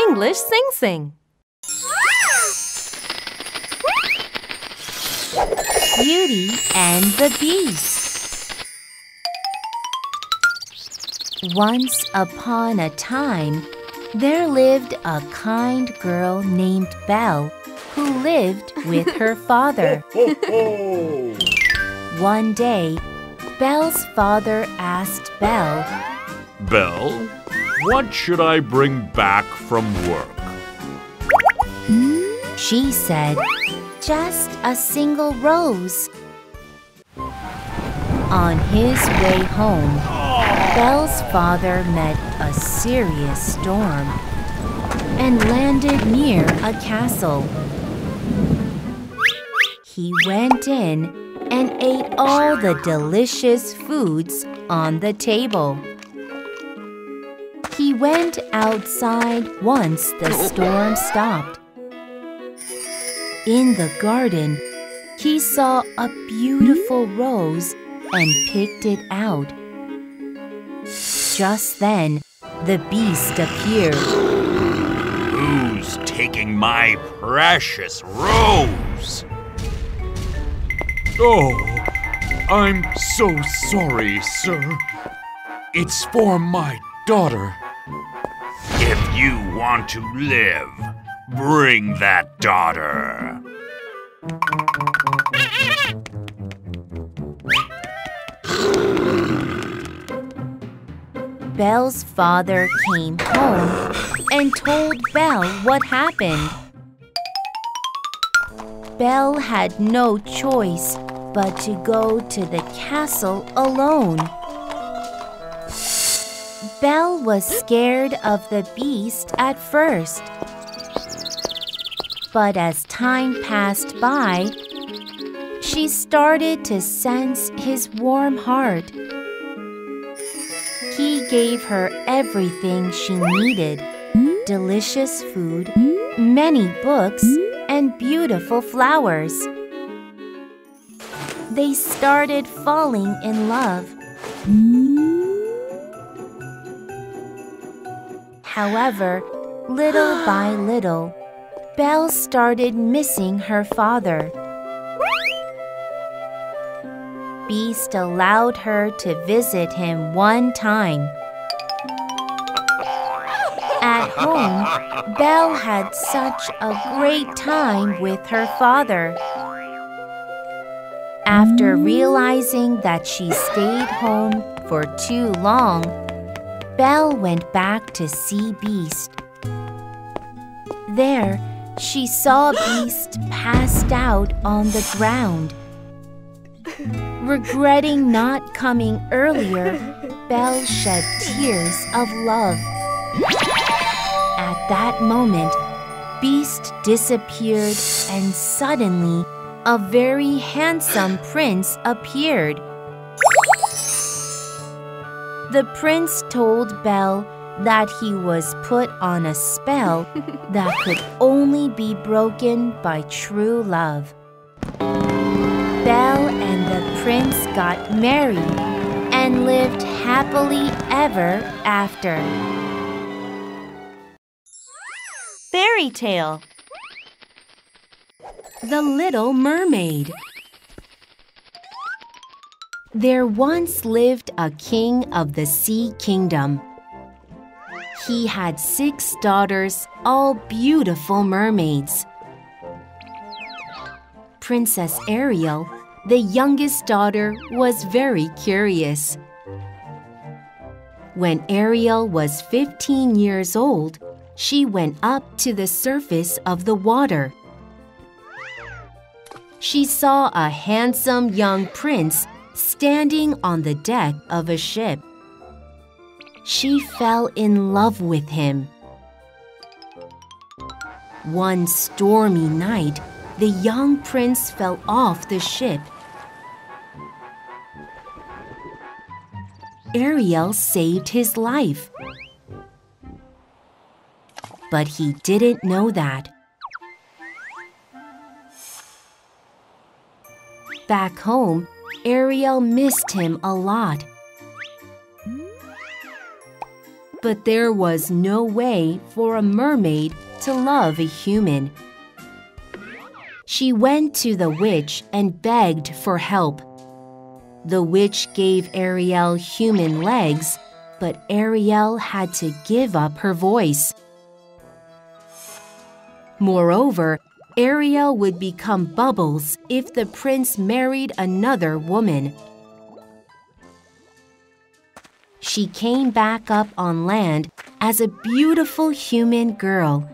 English Sing-Sing. Beauty and the Beast. Once upon a time, there lived a kind girl named Belle who lived with her father. One day, Belle's father asked Belle, "Belle, what should I bring back from work?" She said, "Just a single rose." On his way home, Belle's father met a serious storm and landed near a castle. He went in and ate all the delicious foods on the table. He went outside once the storm stopped. In the garden, he saw a beautiful rose and picked it out. Just then, the beast appeared. "Who's taking my precious rose?" "Oh, I'm so sorry, sir. It's for my daughter." "If you want to live, bring that daughter." Belle's father came home and told Belle what happened. Belle had no choice but to go to the castle alone. Belle was scared of the beast at first. But as time passed by, she started to sense his warm heart. He gave her everything she needed: delicious food, many books, and beautiful flowers. They started falling in love. However, little by little, Belle started missing her father. Beast allowed her to visit him one time. At home, Belle had such a great time with her father. After realizing that she stayed home for too long, Belle went back to see Beast. There, she saw Beast passed out on the ground. Regretting not coming earlier, Belle shed tears of love. At that moment, Beast disappeared and suddenly a very handsome prince appeared. The prince told Belle that he was put on a spell that could only be broken by true love. Belle and the prince got married and lived happily ever after. Fairy tale: The Little Mermaid. There once lived a king of the Sea Kingdom. He had 6 daughters, all beautiful mermaids. Princess Ariel, the youngest daughter, was very curious. When Ariel was 15 years old, she went up to the surface of the water. She saw a handsome young prince standing on the deck of a ship. She fell in love with him. One stormy night, the young prince fell off the ship. Ariel saved his life. But he didn't know that. Back home, Ariel missed him a lot. But there was no way for a mermaid to love a human. She went to the witch and begged for help. The witch gave Ariel human legs, but Ariel had to give up her voice. Moreover, Ariel would become bubbles if the prince married another woman. She came back up on land as a beautiful human girl.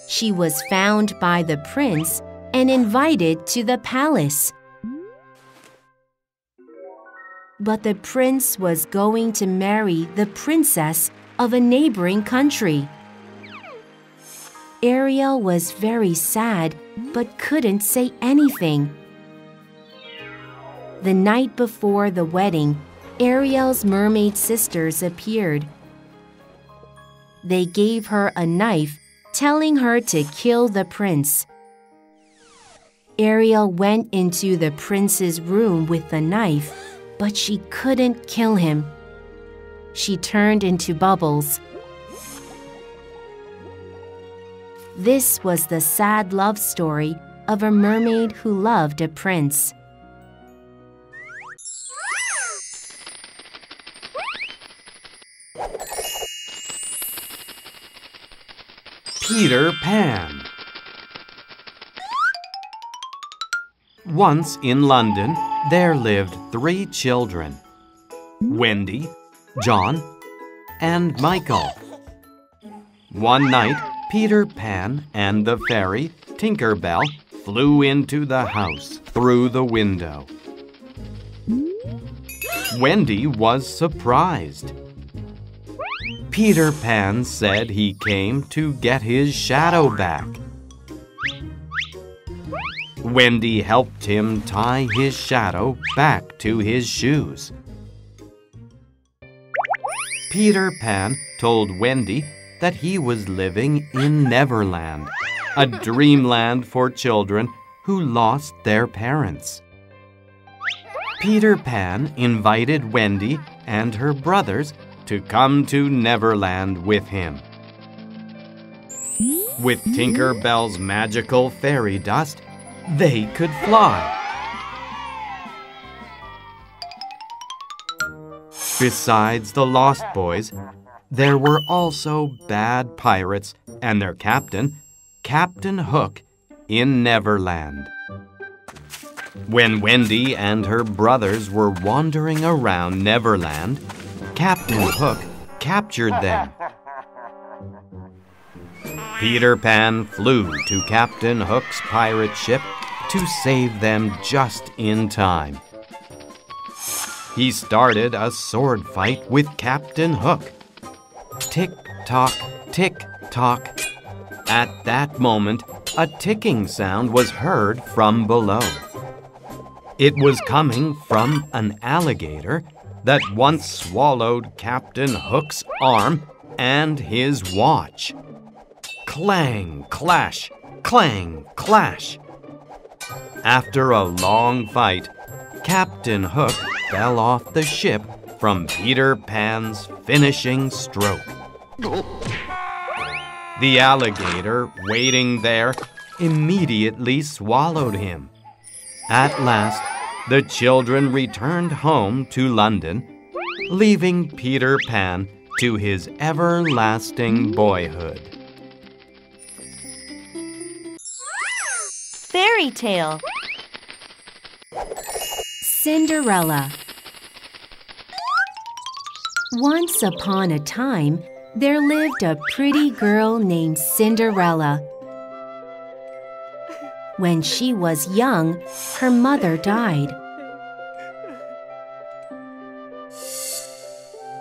She was found by the prince and invited to the palace. But the prince was going to marry the princess of a neighboring country. Ariel was very sad but couldn't say anything. The night before the wedding, Ariel's mermaid sisters appeared. They gave her a knife, telling her to kill the prince. Ariel went into the prince's room with the knife, but she couldn't kill him. She turned into bubbles. This was the sad love story of a mermaid who loved a prince. Peter Pan. Once in London, there lived 3 children: Wendy, John, and Michael. One night, Peter Pan and the fairy Tinker Bell flew into the house through the window. Wendy was surprised. Peter Pan said he came to get his shadow back. Wendy helped him tie his shadow back to his shoes. Peter Pan told Wendy that he was living in Neverland, a dreamland for children who lost their parents. Peter Pan invited Wendy and her brothers to come to Neverland with him. With Tinker Bell's magical fairy dust, they could fly. Besides the Lost Boys, there were also bad pirates and their captain, Captain Hook, in Neverland. When Wendy and her brothers were wandering around Neverland, Captain Hook captured them. Peter Pan flew to Captain Hook's pirate ship to save them just in time. He started a sword fight with Captain Hook. Tick-tock, tick-tock. At that moment, a ticking sound was heard from below. It was coming from an alligator that once swallowed Captain Hook's arm and his watch. Clang, clash, clang, clash. After a long fight, Captain Hook fell off the ship from Peter Pan's finishing stroke. The alligator, waiting there, immediately swallowed him. At last, the children returned home to London, leaving Peter Pan to his everlasting boyhood. Fairy tale. Cinderella. Once upon a time, there lived a pretty girl named Cinderella. When she was young, her mother died.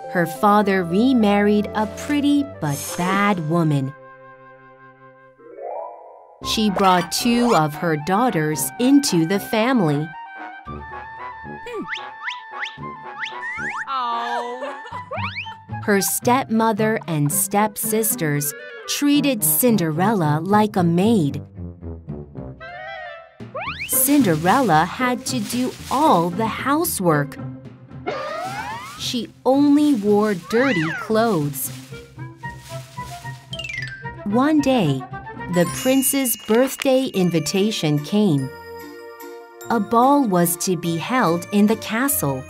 Her father remarried a pretty but bad woman. She brought 2 of her daughters into the family. Her stepmother and stepsisters treated Cinderella like a maid. Cinderella had to do all the housework. she only wore dirty clothes. One day, the prince's birthday invitation came. A ball was to be held in the castle.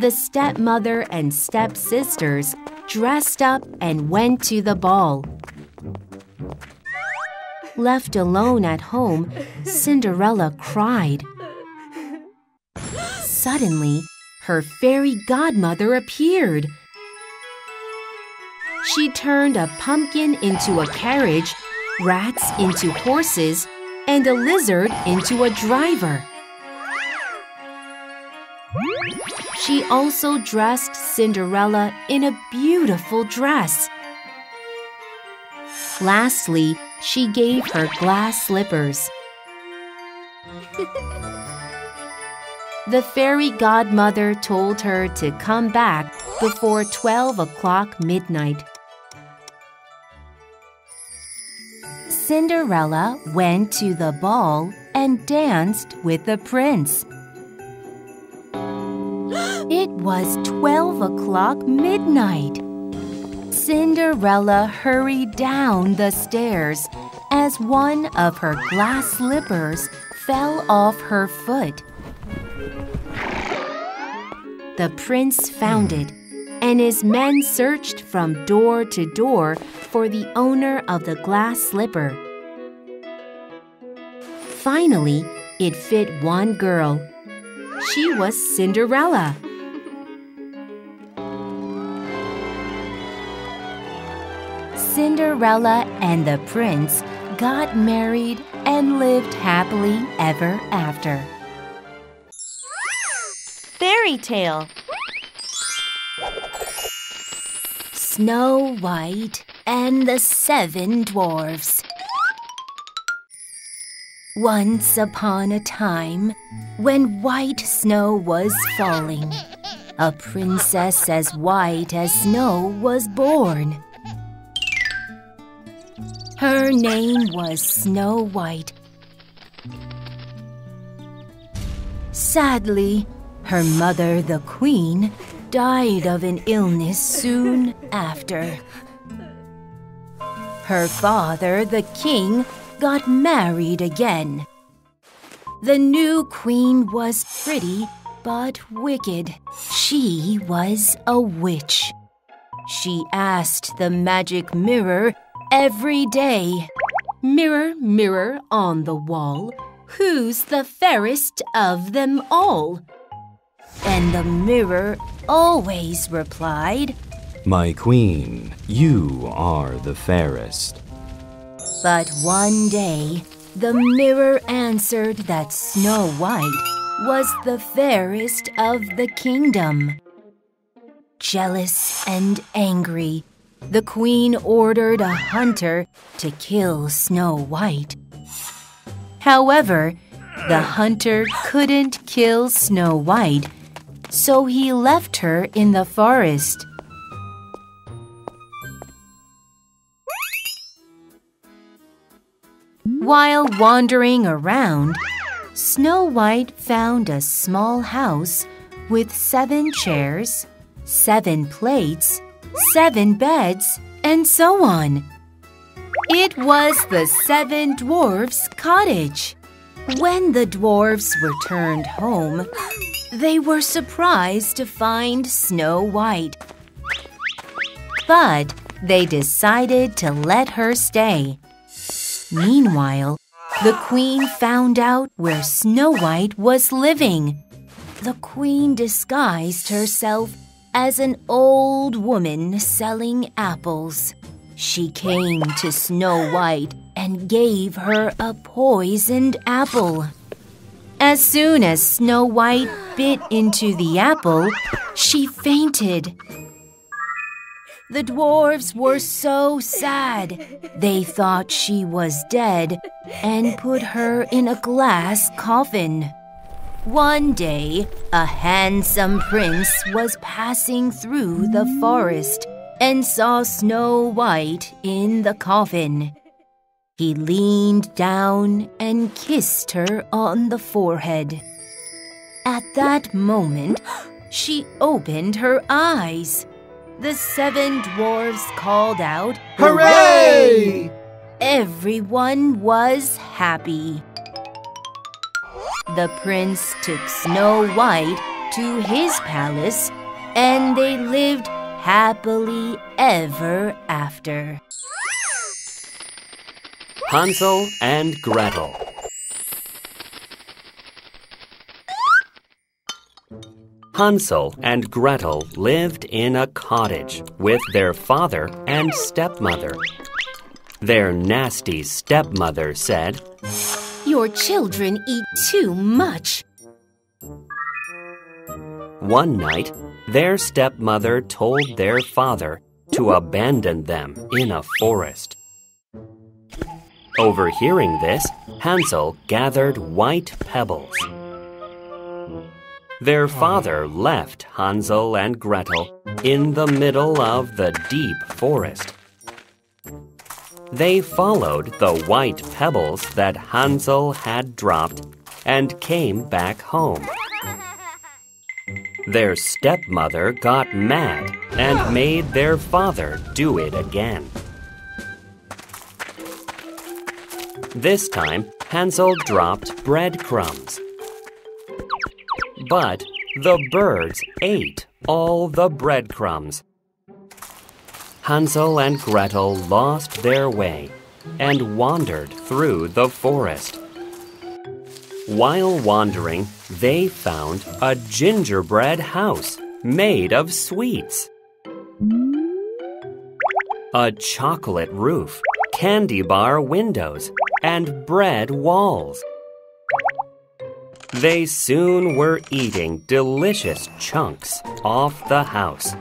The stepmother and stepsisters dressed up and went to the ball. Left alone at home, Cinderella cried. Suddenly, her fairy godmother appeared. She turned a pumpkin into a carriage, rats into horses, and a lizard into a driver. She also dressed Cinderella in a beautiful dress. Lastly, she gave her glass slippers. The fairy godmother told her to come back before 12 o'clock midnight. Cinderella went to the ball and danced with the prince. It was 12 o'clock midnight. Cinderella hurried down the stairs as one of her glass slippers fell off her foot. The prince found it, and his men searched from door to door for the owner of the glass slipper. Finally, it fit one girl. She was Cinderella. Cinderella and the prince got married and lived happily ever after. Fairy tale. Snow White and the Seven Dwarfs. Once upon a time, when white snow was falling, a princess as white as snow was born. Her name was Snow White. Sadly, her mother, the queen, died of an illness soon after. Her father, the king, got married again. The new queen was pretty but wicked. She was a witch. She asked the magic mirror every day, "Mirror, mirror on the wall, who's the fairest of them all?" And the mirror always replied, "My queen, you are the fairest." But one day, the mirror answered that Snow White was the fairest of the kingdom. Jealous and angry, the queen ordered a hunter to kill Snow White. However, the hunter couldn't kill Snow White, so he left her in the forest. While wandering around, Snow White found a small house with 7 chairs, 7 plates, 7 beds, and so on. It was the 7 dwarfs' cottage. When the dwarfs returned home, they were surprised to find Snow White. But they decided to let her stay. Meanwhile, the queen found out where Snow White was living. The queen disguised herself as an old woman selling apples. She came to Snow White and gave her a poisoned apple. As soon as Snow White bit into the apple, she fainted. The dwarfs were so sad. They thought she was dead and put her in a glass coffin. One day, a handsome prince was passing through the forest and saw Snow White in the coffin. He leaned down and kissed her on the forehead. At that moment, she opened her eyes. The 7 dwarfs called out, Hooray! Everyone was happy. The prince took Snow White to his palace, and they lived happily ever after. Hansel and Gretel. Hansel and Gretel lived in a cottage with their father and stepmother. Their nasty stepmother said, Your children eat too much. One night, their stepmother told their father to abandon them in a forest. Overhearing this, Hansel gathered white pebbles. Their father left Hansel and Gretel in the middle of the deep forest. They followed the white pebbles that Hansel had dropped and came back home. Their stepmother got mad and made their father do it again. This time, Hansel dropped breadcrumbs. But the birds ate all the breadcrumbs. Hansel and Gretel lost their way and wandered through the forest. While wandering, they found a gingerbread house made of sweets. A chocolate roof, candy bar windows, and bread walls. They soon were eating delicious chunks off the house.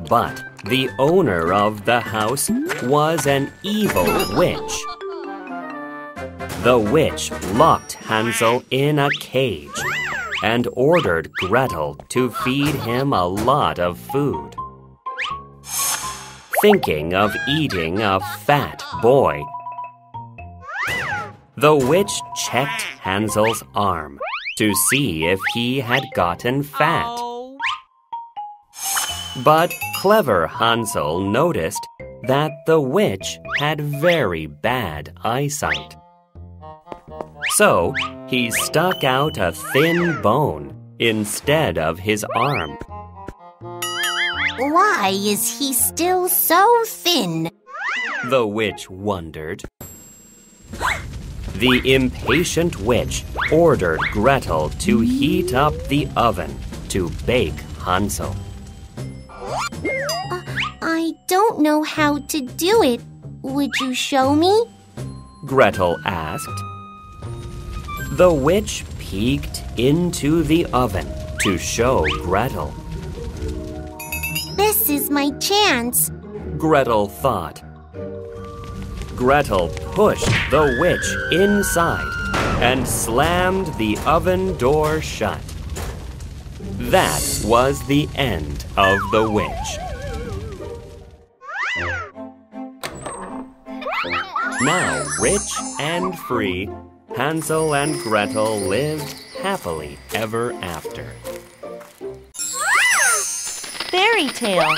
But the owner of the house was an evil witch. The witch locked Hansel in a cage and ordered Gretel to feed him a lot of food. Thinking of eating a fat boy, the witch checked Hansel's arm to see if he had gotten fat. But clever Hansel noticed that the witch had very bad eyesight. So he stuck out a thin bone instead of his arm. Why is he still so thin? The witch wondered. The impatient witch ordered Gretel to heat up the oven to bake Hansel. I don't know how to do it. Would you show me? Gretel asked. The witch peeked into the oven to show Gretel. This is my chance. Gretel thought. Gretel pushed the witch inside and slammed the oven door shut. That was the end of the witch. Now rich and free, Hansel and Gretel lived happily ever after. Fairy tale.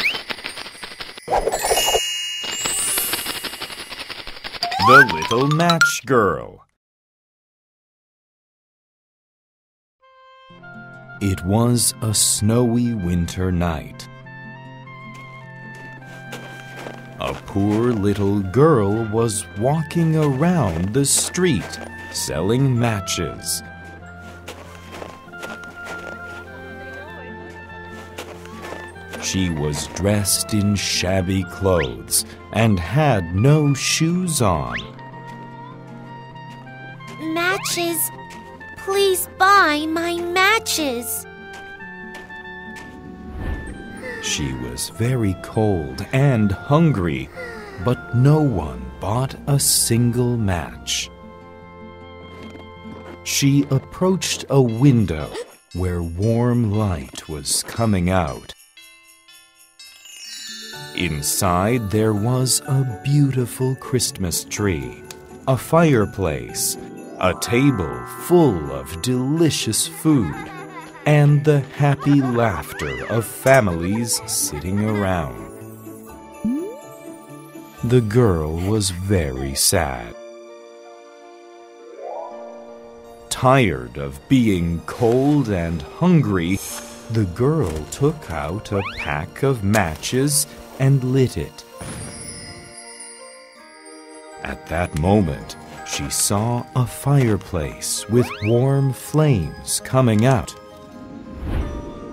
The Little Match Girl. It was a snowy winter night. A poor little girl was walking around the street selling matches. She was dressed in shabby clothes and had no shoes on. Matches. Please buy my matches. She was very cold and hungry, but no one bought a single match. She approached a window where warm light was coming out. Inside there was a beautiful Christmas tree, a fireplace, a table full of delicious food, and the happy laughter of families sitting around. The girl was very sad. Tired of being cold and hungry, the girl took out a pack of matches and lit it. At that moment, she saw a fireplace with warm flames coming out.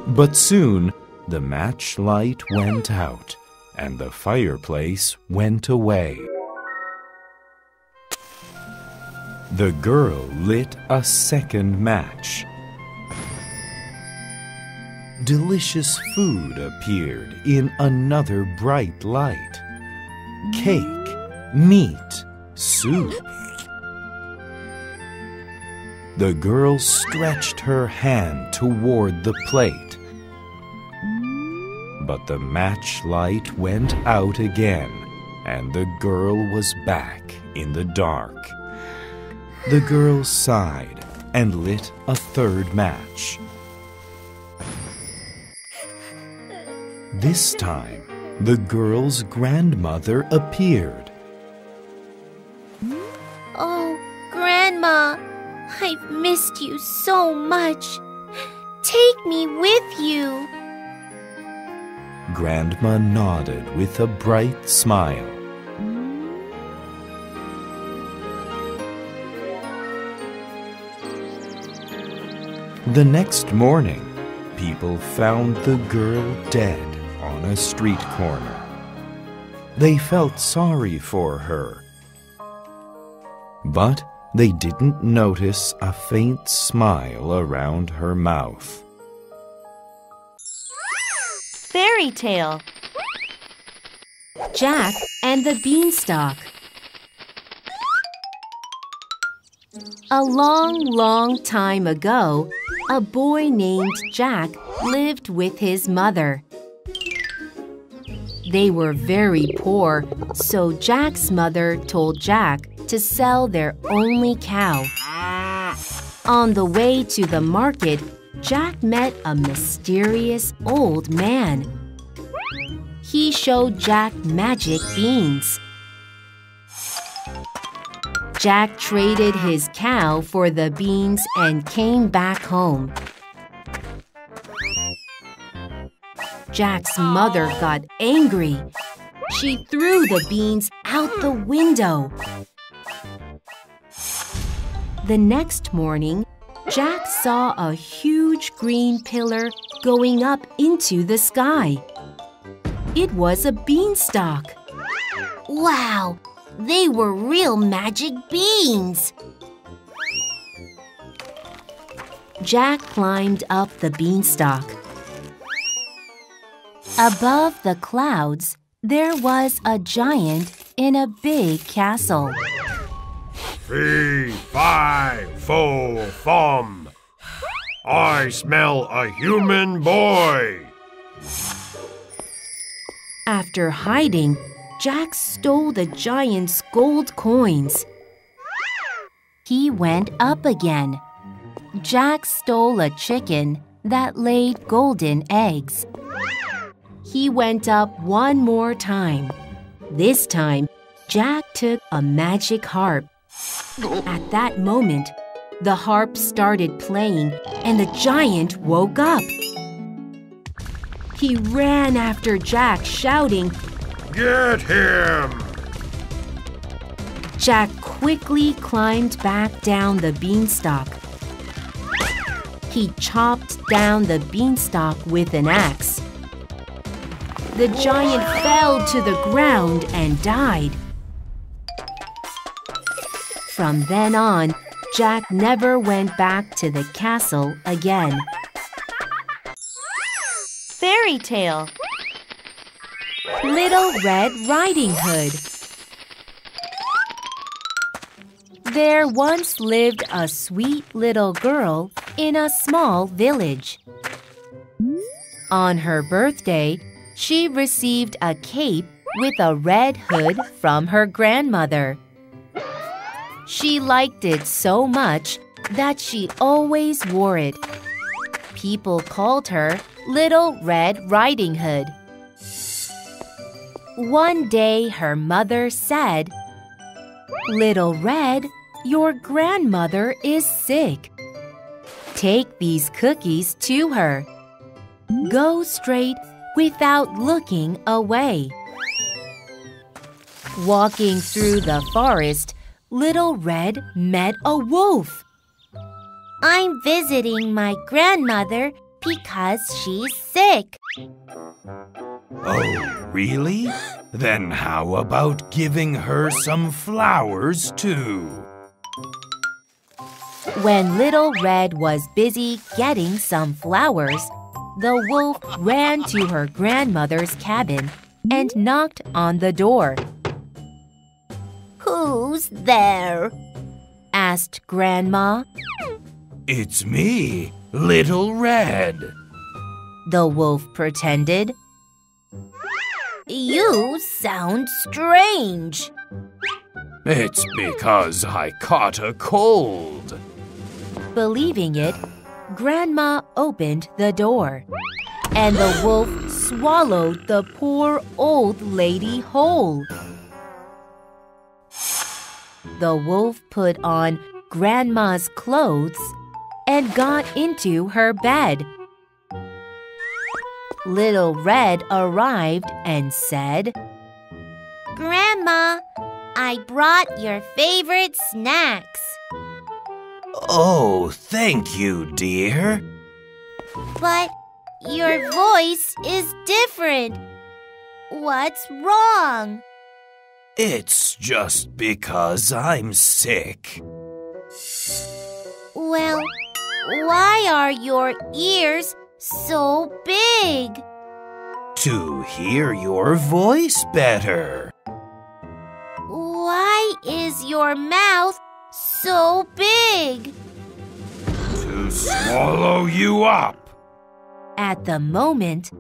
But soon, the match light went out, and the fireplace went away. The girl lit a second match. Delicious food appeared in another bright light. Cake, meat, soup. The girl stretched her hand toward the plate. But the match light went out again, and the girl was back in the dark. The girl sighed and lit a third match. This time, the girl's grandmother appeared. Oh, Grandma, I've missed you so much. Take me with you. Grandma nodded with a bright smile. The next morning, people found the girl dead on a street corner. They felt sorry for her, but they didn't notice a faint smile around her mouth. Fairy tale. Jack and the Beanstalk. A long, long time ago, a boy named Jack lived with his mother. They were very poor, so Jack's mother told Jack to sell their only cow. On the way to the market, Jack met a mysterious old man. He showed Jack magic beans. Jack traded his cow for the beans and came back home. Jack's mother got angry. She threw the beans out the window. The next morning, Jack saw a huge green pillar going up into the sky. It was a beanstalk. Wow, they were real magic beans. Jack climbed up the beanstalk. Above the clouds, there was a giant in a big castle. Fee, fi, fo, fum. I smell a human boy. After hiding, Jack stole the giant's gold coins. He went up again. Jack stole a chicken that laid golden eggs. He went up one more time. This time, Jack took a magic harp. At that moment, the harp started playing and the giant woke up. He ran after Jack, shouting, Get him! Jack quickly climbed back down the beanstalk. He chopped down the beanstalk with an axe. The giant fell to the ground and died. From then on, Jack never went back to the castle again. Fairy tale. Little Red Riding Hood. There once lived a sweet little girl in a small village. On her birthday, she received a cape with a red hood from her grandmother. She liked it so much that she always wore it. People called her Little Red Riding Hood. One day her mother said, "Little Red, your grandmother is sick. Take these cookies to her. Go straight without looking away." Walking through the forest, Little Red met a wolf. "I'm visiting my grandmother because she's sick." Oh, really? Then how about giving her some flowers too? When Little Red was busy getting some flowers, the wolf ran to her grandmother's cabin and knocked on the door. "Who's there?" asked Grandma. It's me, Little Red. The wolf pretended. "You sound strange." It's because I caught a cold. Believing it, Grandma opened the door, and the wolf swallowed the poor old lady whole. The wolf put on Grandma's clothes and got into her bed. Little Red arrived and said, "Grandma, I brought your favorite snacks." Oh, thank you, dear. "But your voice is different. What's wrong?" It's just because I'm sick. "Well, why are your ears so big?" To hear your voice better. "Why is your mouth so big?" To swallow you up. At the moment,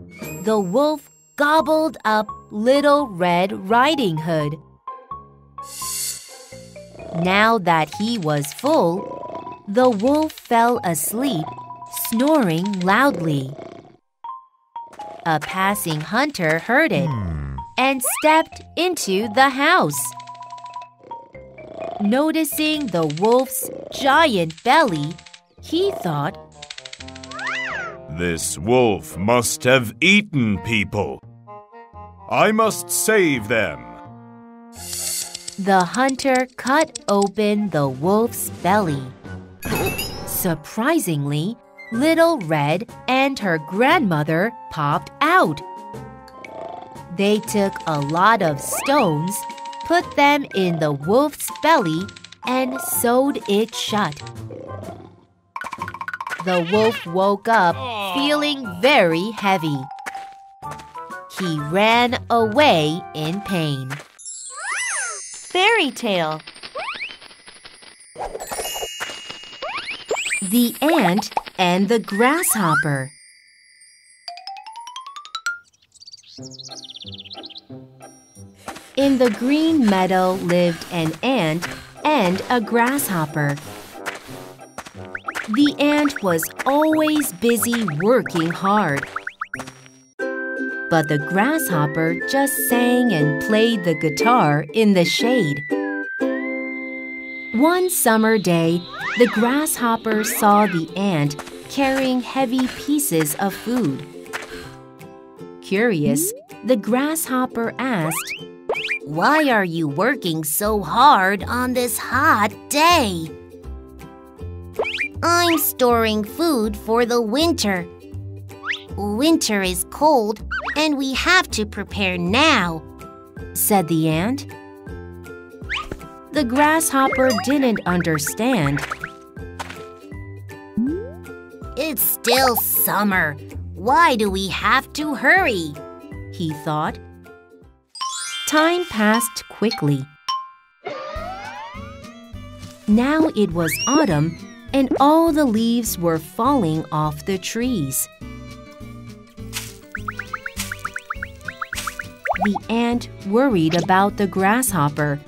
the wolf gobbled up Little Red Riding Hood. Now that he was full, the wolf fell asleep, snoring loudly. A passing hunter heard it and stepped into the house. Noticing the wolf's giant belly, he thought, This wolf must have eaten people. I must save them. The hunter cut open the wolf's belly. Surprisingly, Little Red and her grandmother popped out. They took a lot of stones, put them in the wolf's belly, and sewed it shut. The wolf woke up feeling very heavy. He ran away in pain. Fairy tale. The Ant and the Grasshopper. In the green meadow lived an ant and a grasshopper. The ant was always busy working hard. But the grasshopper just sang and played the guitar in the shade. One summer day, the grasshopper saw the ant carrying heavy pieces of food. Curious, the grasshopper asked, "Why are you working so hard on this hot day?" "I'm storing food for the winter. Winter is cold and we have to prepare now," said the ant. The grasshopper didn't understand. "It's still summer. Why do we have to hurry?" he thought. Time passed quickly. Now it was autumn and all the leaves were falling off the trees. The ant worried about the grasshopper.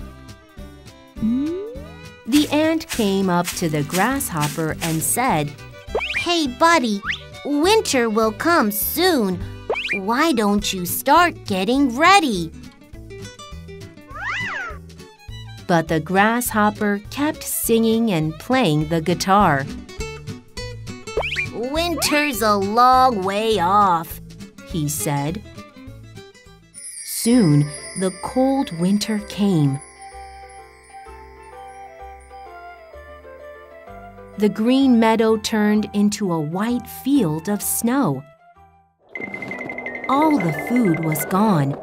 The ant came up to the grasshopper and said, "Hey, buddy, Winter will come soon. Why don't you start getting ready? But the grasshopper kept singing and playing the guitar. Winter's a long way off, he said. Soon, the cold winter came. The green meadow turned into a white field of snow. All the food was gone.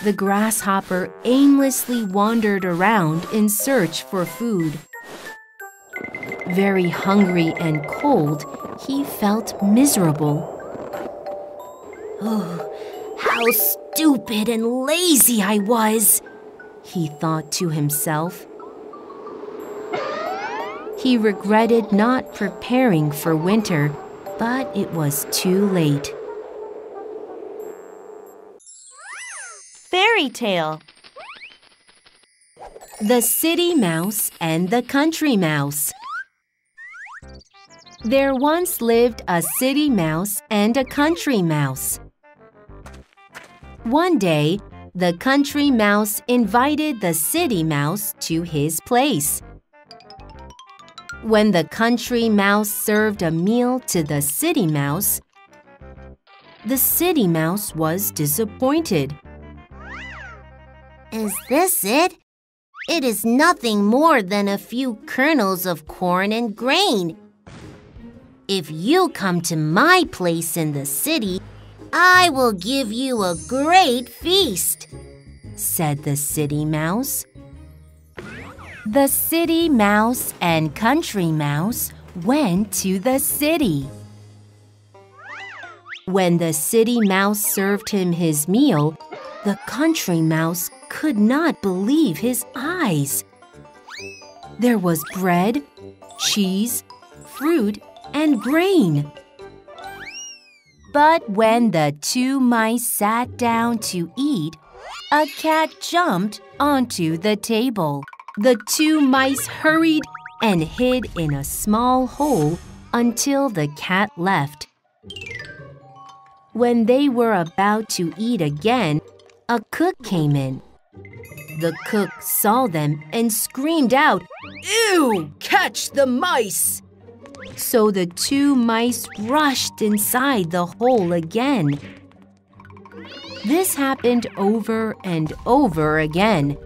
The grasshopper aimlessly wandered around in search for food. Very hungry and cold, he felt miserable. Oh, how stupid and lazy I was, he thought to himself. He regretted not preparing for winter, but it was too late. Fairy tale. The City Mouse and the Country Mouse. There once lived a city mouse and a country mouse. One day, the country mouse invited the city mouse to his place. When the country mouse served a meal to the city mouse was disappointed. Is this it? It is nothing more than a few kernels of corn and grain. If you come to my place in the city, I will give you a great feast, said the city mouse. The city mouse and country mouse went to the city. When the city mouse served him his meal, the country mouse could not believe his eyes. There was bread, cheese, fruit, and grain. But when the two mice sat down to eat, a cat jumped onto the table. The two mice hurried and hid in a small hole until the cat left. When they were about to eat again, a cook came in. The cook saw them and screamed out, "Ew! Catch the mice!" So the two mice rushed inside the hole again. This happened over and over again.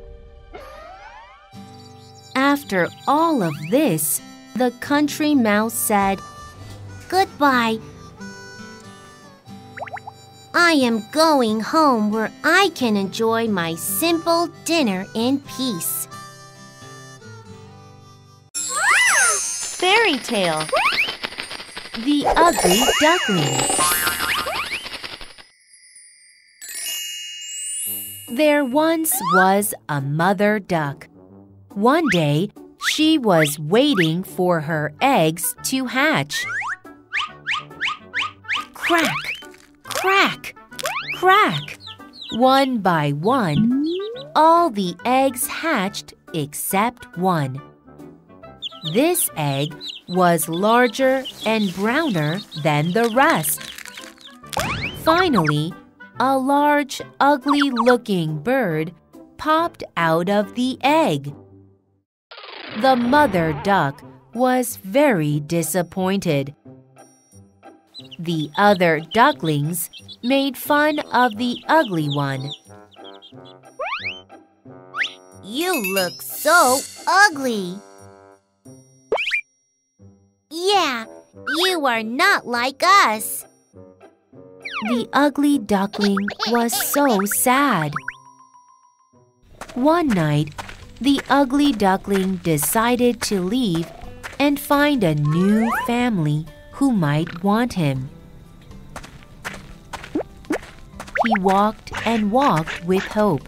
After all of this, the country mouse said, "Goodbye. I am going home where I can enjoy my simple dinner in peace." Fairy tale. The Ugly Duckling. There once was a mother duck. One day, she was waiting for her eggs to hatch. Crack, crack, crack. One by one, all the eggs hatched except one. This egg was larger and browner than the rest. Finally, a large, ugly-looking bird popped out of the egg. The mother duck was very disappointed. The other ducklings made fun of the ugly one. "You look so ugly." "Yeah, you are not like us." The ugly duckling was so sad. One night, the ugly duckling decided to leave and find a new family who might want him. He walked and walked with hope.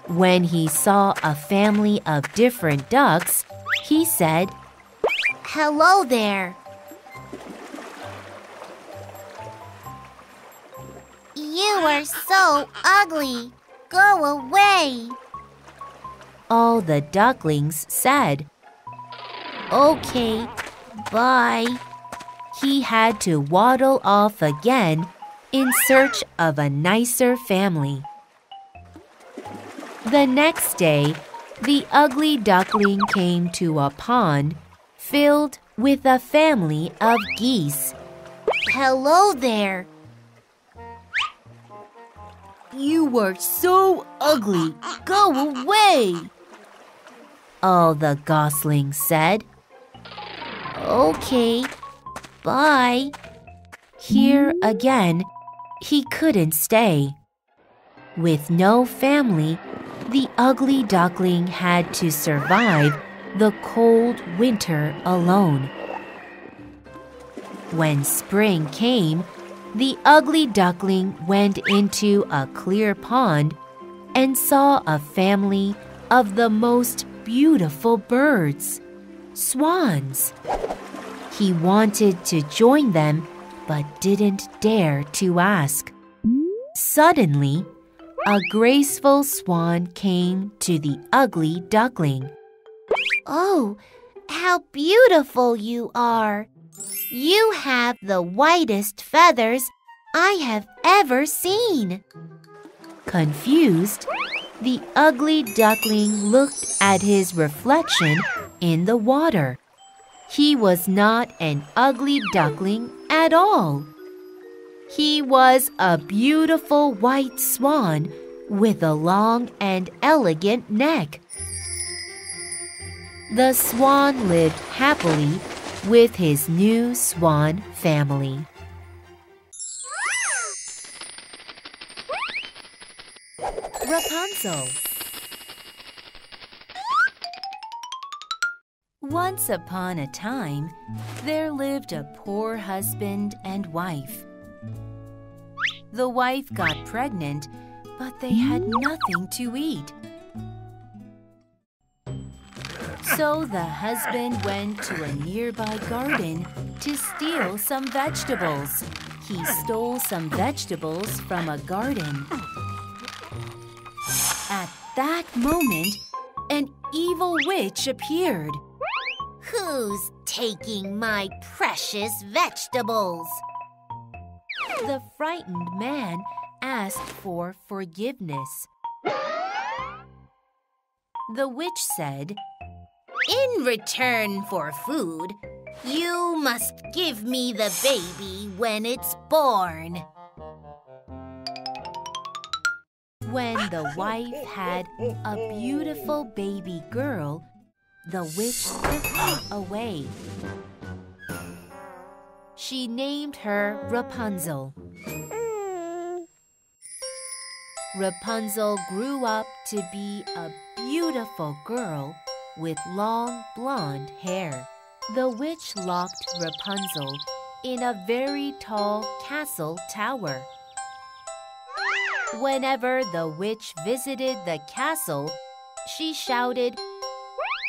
When he saw a family of different ducks, he said, "Hello there." "You are so ugly. Go away." All the ducklings said, Okay, bye. He had to waddle off again in search of a nicer family. The next day, the ugly duckling came to a pond filled with a family of geese. Hello there. You are so ugly. Go away, all the goslings said. Okay, bye. Here again, he couldn't stay. With no family, the ugly duckling had to survive the cold winter alone. When spring came, the ugly duckling went into a clear pond and saw a family of the most beautiful birds, swans. He wanted to join them, but didn't dare to ask. Suddenly, a graceful swan came to the ugly duckling. Oh, how beautiful you are! You have the whitest feathers I have ever seen. Confused, the ugly duckling looked at his reflection in the water. He was not an ugly duckling at all. He was a beautiful white swan with a long and elegant neck. The swan lived happily with his new swan family. Rapunzel. Once upon a time, there lived a poor husband and wife. The wife got pregnant, but they had nothing to eat. So the husband went to a nearby garden to steal some vegetables. He stole some vegetables from a garden. At that moment, an evil witch appeared. Who's taking my precious vegetables? The frightened man asked for forgiveness. The witch said, In return for food, you must give me the baby when it's born. When the wife had a beautiful baby girl, the witch took her away. She named her Rapunzel. Rapunzel grew up to be a beautiful girl with long blonde hair. The witch locked Rapunzel in a very tall castle tower. Whenever the witch visited the castle, she shouted,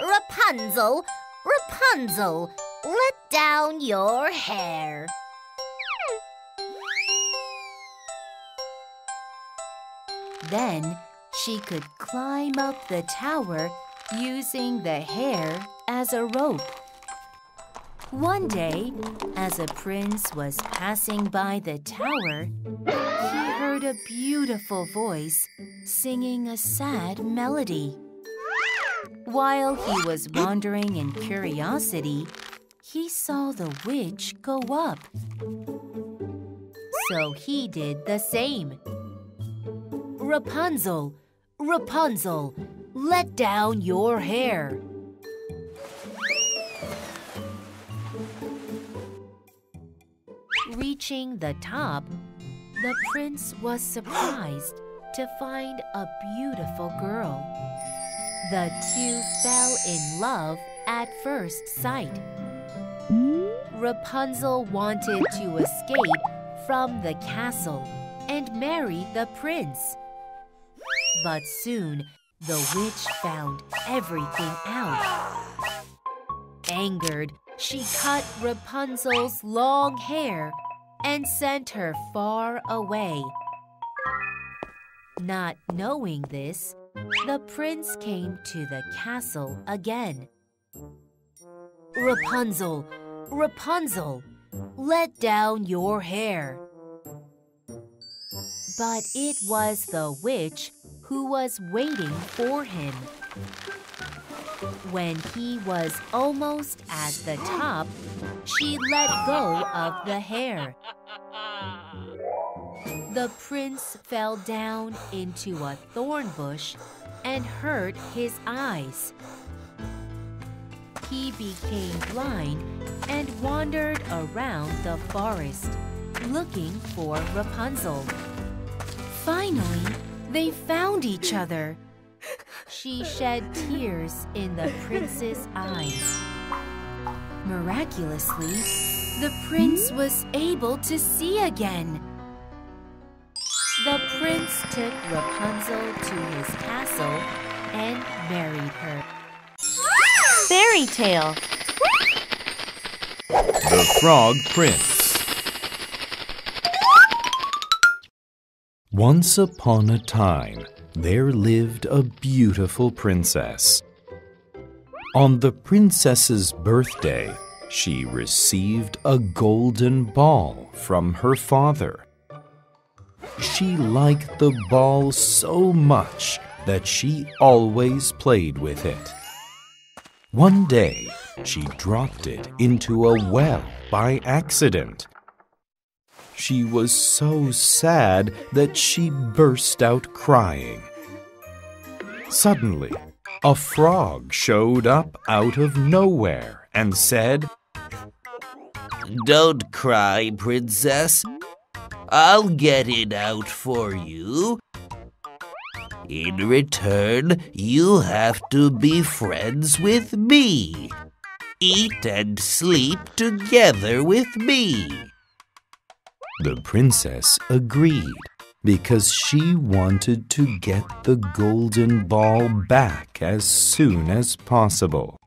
Rapunzel, Rapunzel, let down your hair. Then she could climb up the tower using the hair as a rope. One day, as a prince was passing by the tower, he heard a beautiful voice singing a sad melody. While he was wandering in curiosity, he saw the witch go up. So he did the same. Rapunzel, Rapunzel, let down your hair. Reaching the top, the prince was surprised to find a beautiful girl. The two fell in love at first sight. Rapunzel wanted to escape from the castle and marry the prince. But soon, the witch found everything out. Angered, she cut Rapunzel's long hair and sent her far away. Not knowing this, the prince came to the castle again. Rapunzel, Rapunzel, let down your hair. But it was the witch who was waiting for him. When he was almost at the top, she let go of the hair. The prince fell down into a thorn bush and hurt his eyes. He became blind and wandered around the forest, looking for Rapunzel. Finally, they found each other. She shed tears in the prince's eyes. Miraculously, the prince was able to see again. The prince took Rapunzel to his castle and married her. Fairy tale. The Frog Prince. Once upon a time, there lived a beautiful princess. On the princess's birthday, she received a golden ball from her father. She liked the ball so much that she always played with it. One day, she dropped it into a well by accident. She was so sad that she burst out crying. Suddenly, a frog showed up out of nowhere and said, "Don't cry, princess. I'll get it out for you. In return, you have to be friends with me. Eat and sleep together with me." The princess agreed because she wanted to get the golden ball back as soon as possible.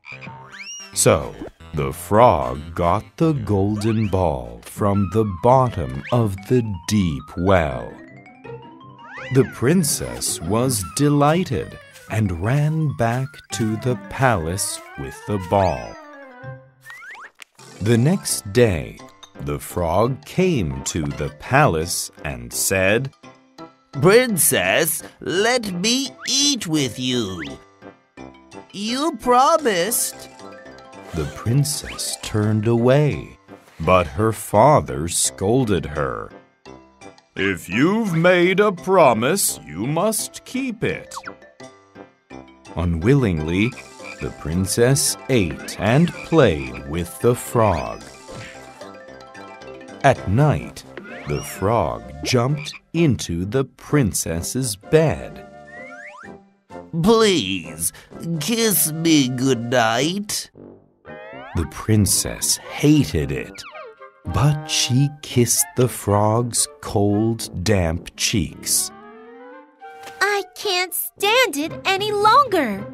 So, the frog got the golden ball from the bottom of the deep well. The princess was delighted and ran back to the palace with the ball. The next day, the frog came to the palace and said, "Princess, let me eat with you. You promised." The princess turned away, but her father scolded her. If you've made a promise, you must keep it. Unwillingly, the princess ate and played with the frog. At night, the frog jumped into the princess's bed. "Please, kiss me goodnight." The princess hated it, but she kissed the frog's cold, damp cheeks. I can't stand it any longer.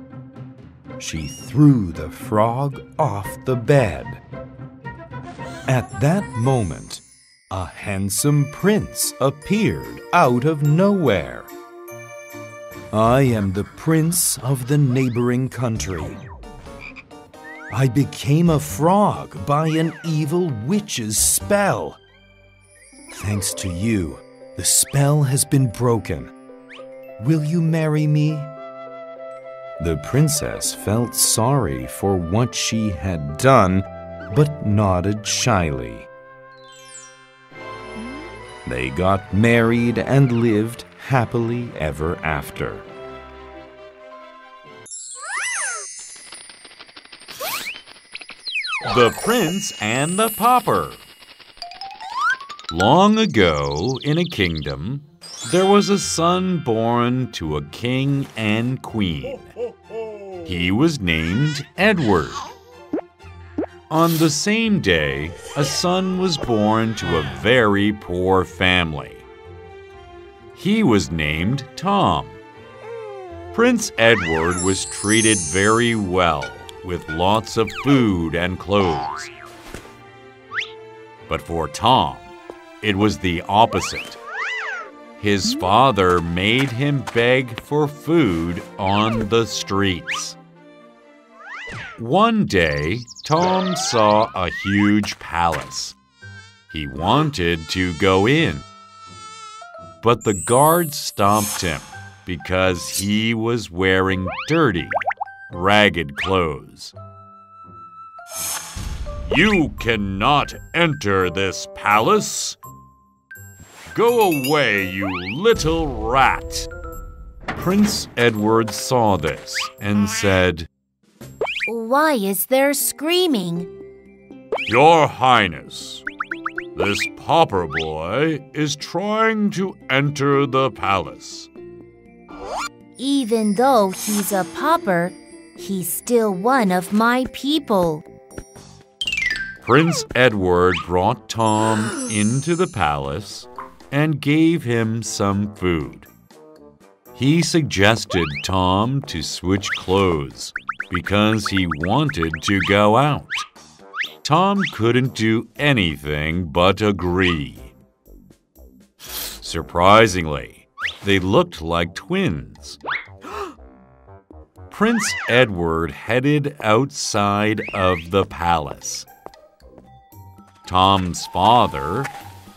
She threw the frog off the bed. At that moment, a handsome prince appeared out of nowhere. "I am the prince of the neighboring country. I became a frog by an evil witch's spell. Thanks to you, the spell has been broken. Will you marry me?" The princess felt sorry for what she had done, but nodded shyly. They got married and lived happily ever after. The Prince and the Pauper. Long ago, in a kingdom, there was a son born to a king and queen. He was named Edward. On the same day, a son was born to a very poor family. He was named Tom. Prince Edward was treated very well, with lots of food and clothes. But for Tom, it was the opposite. His father made him beg for food on the streets. One day, Tom saw a huge palace. He wanted to go in, but the guard stopped him because he was wearing dirty, ragged clothes. You cannot enter this palace. Go away, you little rat. Prince Edward saw this and said, Why is there screaming? Your Highness, this pauper boy is trying to enter the palace. Even though he's a pauper, he's still one of my people. Prince Edward brought Tom into the palace and gave him some food. He suggested Tom to switch clothes because he wanted to go out. Tom couldn't do anything but agree. Surprisingly, they looked like twins. Prince Edward headed outside of the palace. Tom's father,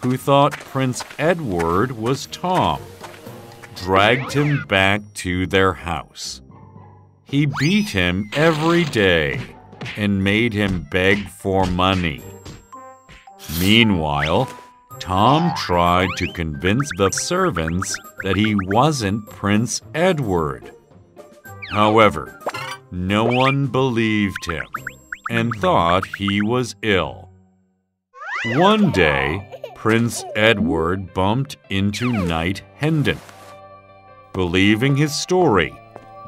who thought Prince Edward was Tom, dragged him back to their house. He beat him every day and made him beg for money. Meanwhile, Tom tried to convince the servants that he wasn't Prince Edward. However, no one believed him and thought he was ill. One day, Prince Edward bumped into Knight Hendon. Believing his story,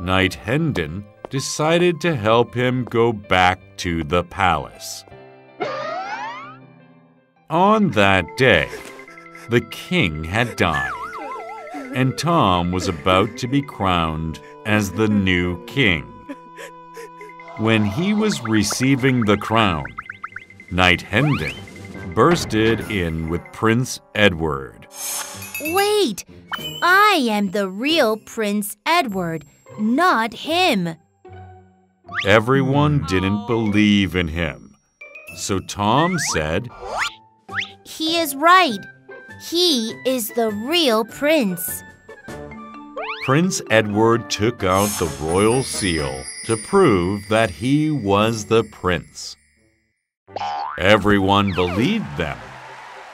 Knight Hendon decided to help him go back to the palace. On that day, the king had died, and Tom was about to be crowned as the new king. When he was receiving the crown, Knight Hendon bursted in with Prince Edward. Wait! I am the real Prince Edward, not him. Everyone didn't believe in him, so Tom said, He is right. He is the real prince. Prince Edward took out the royal seal to prove that he was the prince. Everyone believed them,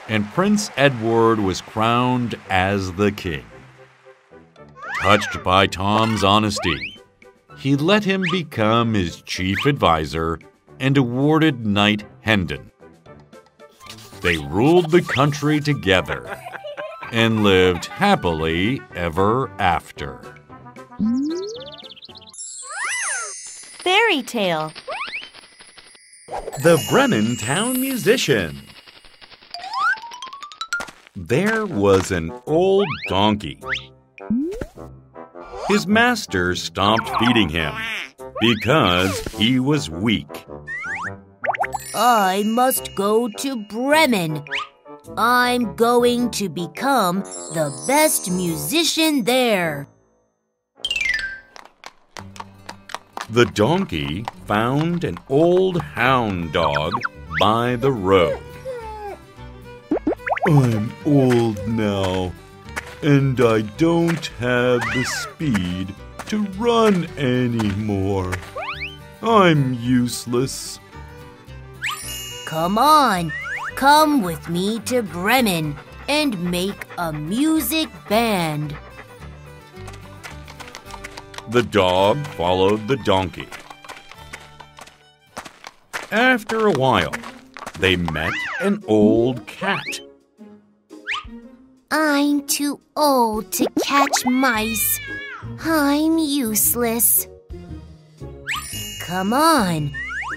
and Prince Edward was crowned as the king. Touched by Tom's honesty, he let him become his chief advisor and awarded Knight Hendon. They ruled the country together and lived happily ever after. Fairy tale. The Bremen Town Musician. There was an old donkey. His master stopped feeding him because he was weak. I must go to Bremen. I'm going to become the best musician there. The donkey found an old hound dog by the road. I'm old now, and I don't have the speed to run anymore. I'm useless. Come on, come with me to Bremen and make a music band. The dog followed the donkey. After a while, they met an old cat. I'm too old to catch mice. I'm useless. Come on,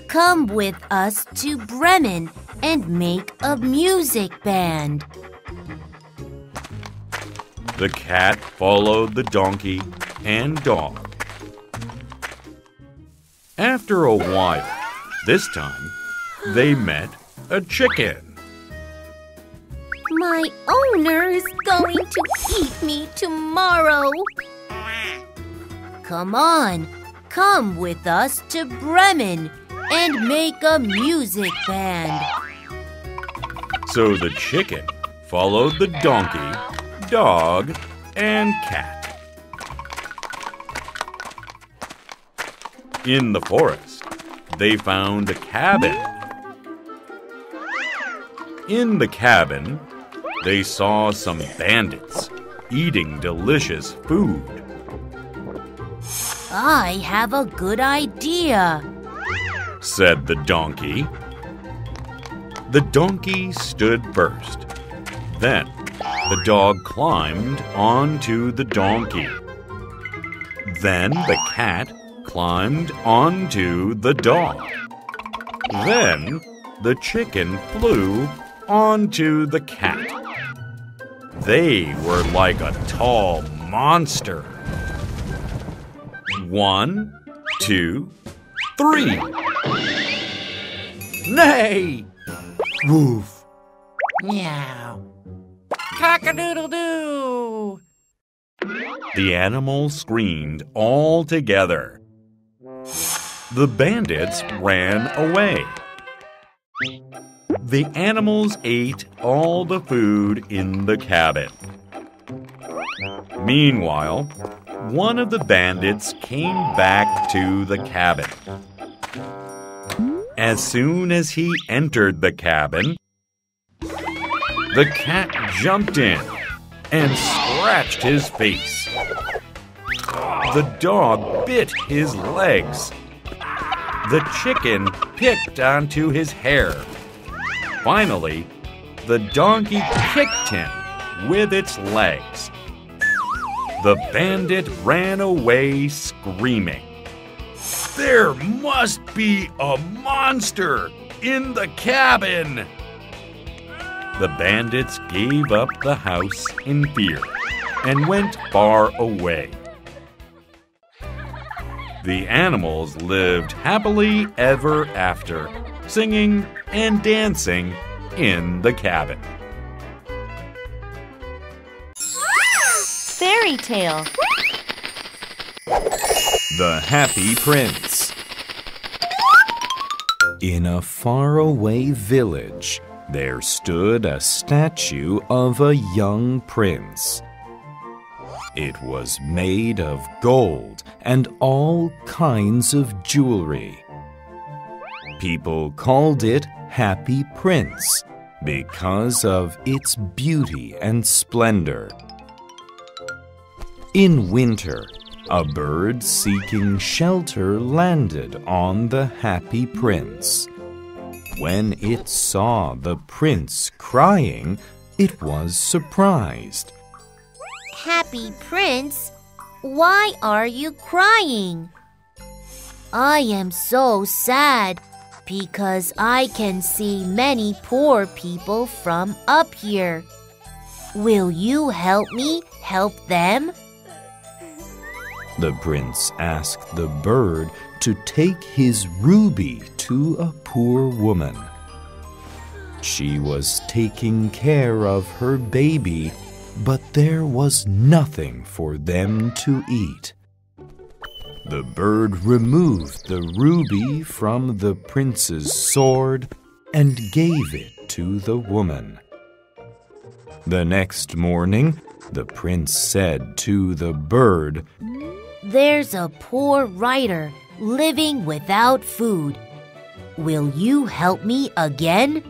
come with us to Bremen and make a music band. The cat followed the donkey and dog. After a while, this time, they met a chicken. My owner is going to eat me tomorrow. Come on, come with us to Bremen and make a music band. So the chicken followed the donkey, dog, and cat. In the forest, they found a cabin. In the cabin, they saw some bandits eating delicious food. I have a good idea, said the donkey. The donkey stood first. Then the dog climbed onto the donkey. Then the cat climbed onto the dog. Then the chicken flew onto the cat. They were like a tall monster. 1, 2, 3. Nay! Woof! Meow. Cock-a-doodle-doo! The animals screamed all together. The bandits ran away. The animals ate all the food in the cabin. Meanwhile, one of the bandits came back to the cabin. As soon as he entered the cabin, the cat jumped in and scratched his face. The dog bit his legs. The chicken picked onto his hair. Finally, the donkey kicked him with its legs. The bandit ran away screaming, "There must be a monster in the cabin!" The bandits gave up the house in fear and went far away. The animals lived happily ever after, singing and dancing in the cabin. Fairy tale. The Happy Prince. In a faraway village, there stood a statue of a young prince. It was made of gold and all kinds of jewelry. People called it Happy Prince because of its beauty and splendor. In winter, a bird seeking shelter landed on the Happy Prince. When it saw the prince crying, it was surprised. Happy Prince, why are you crying? I am so sad because I can see many poor people from up here. Will you help me help them? The prince asked the bird to take his ruby to a poor woman. She was taking care of her baby, but there was nothing for them to eat. The bird removed the ruby from the prince's sword and gave it to the woman. The next morning, the prince said to the bird, There's a poor writer living without food. Will you help me again?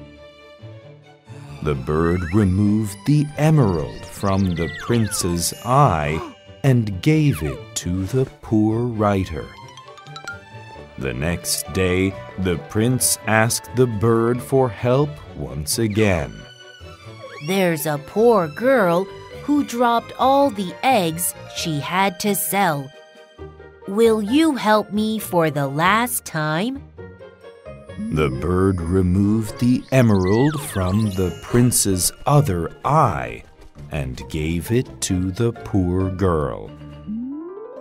The bird removed the emerald from the prince's eye and gave it to the poor writer. The next day, the prince asked the bird for help once again. There's a poor girl who dropped all the eggs she had to sell. Will you help me for the last time? The bird removed the emerald from the prince's other eye and gave it to the poor girl.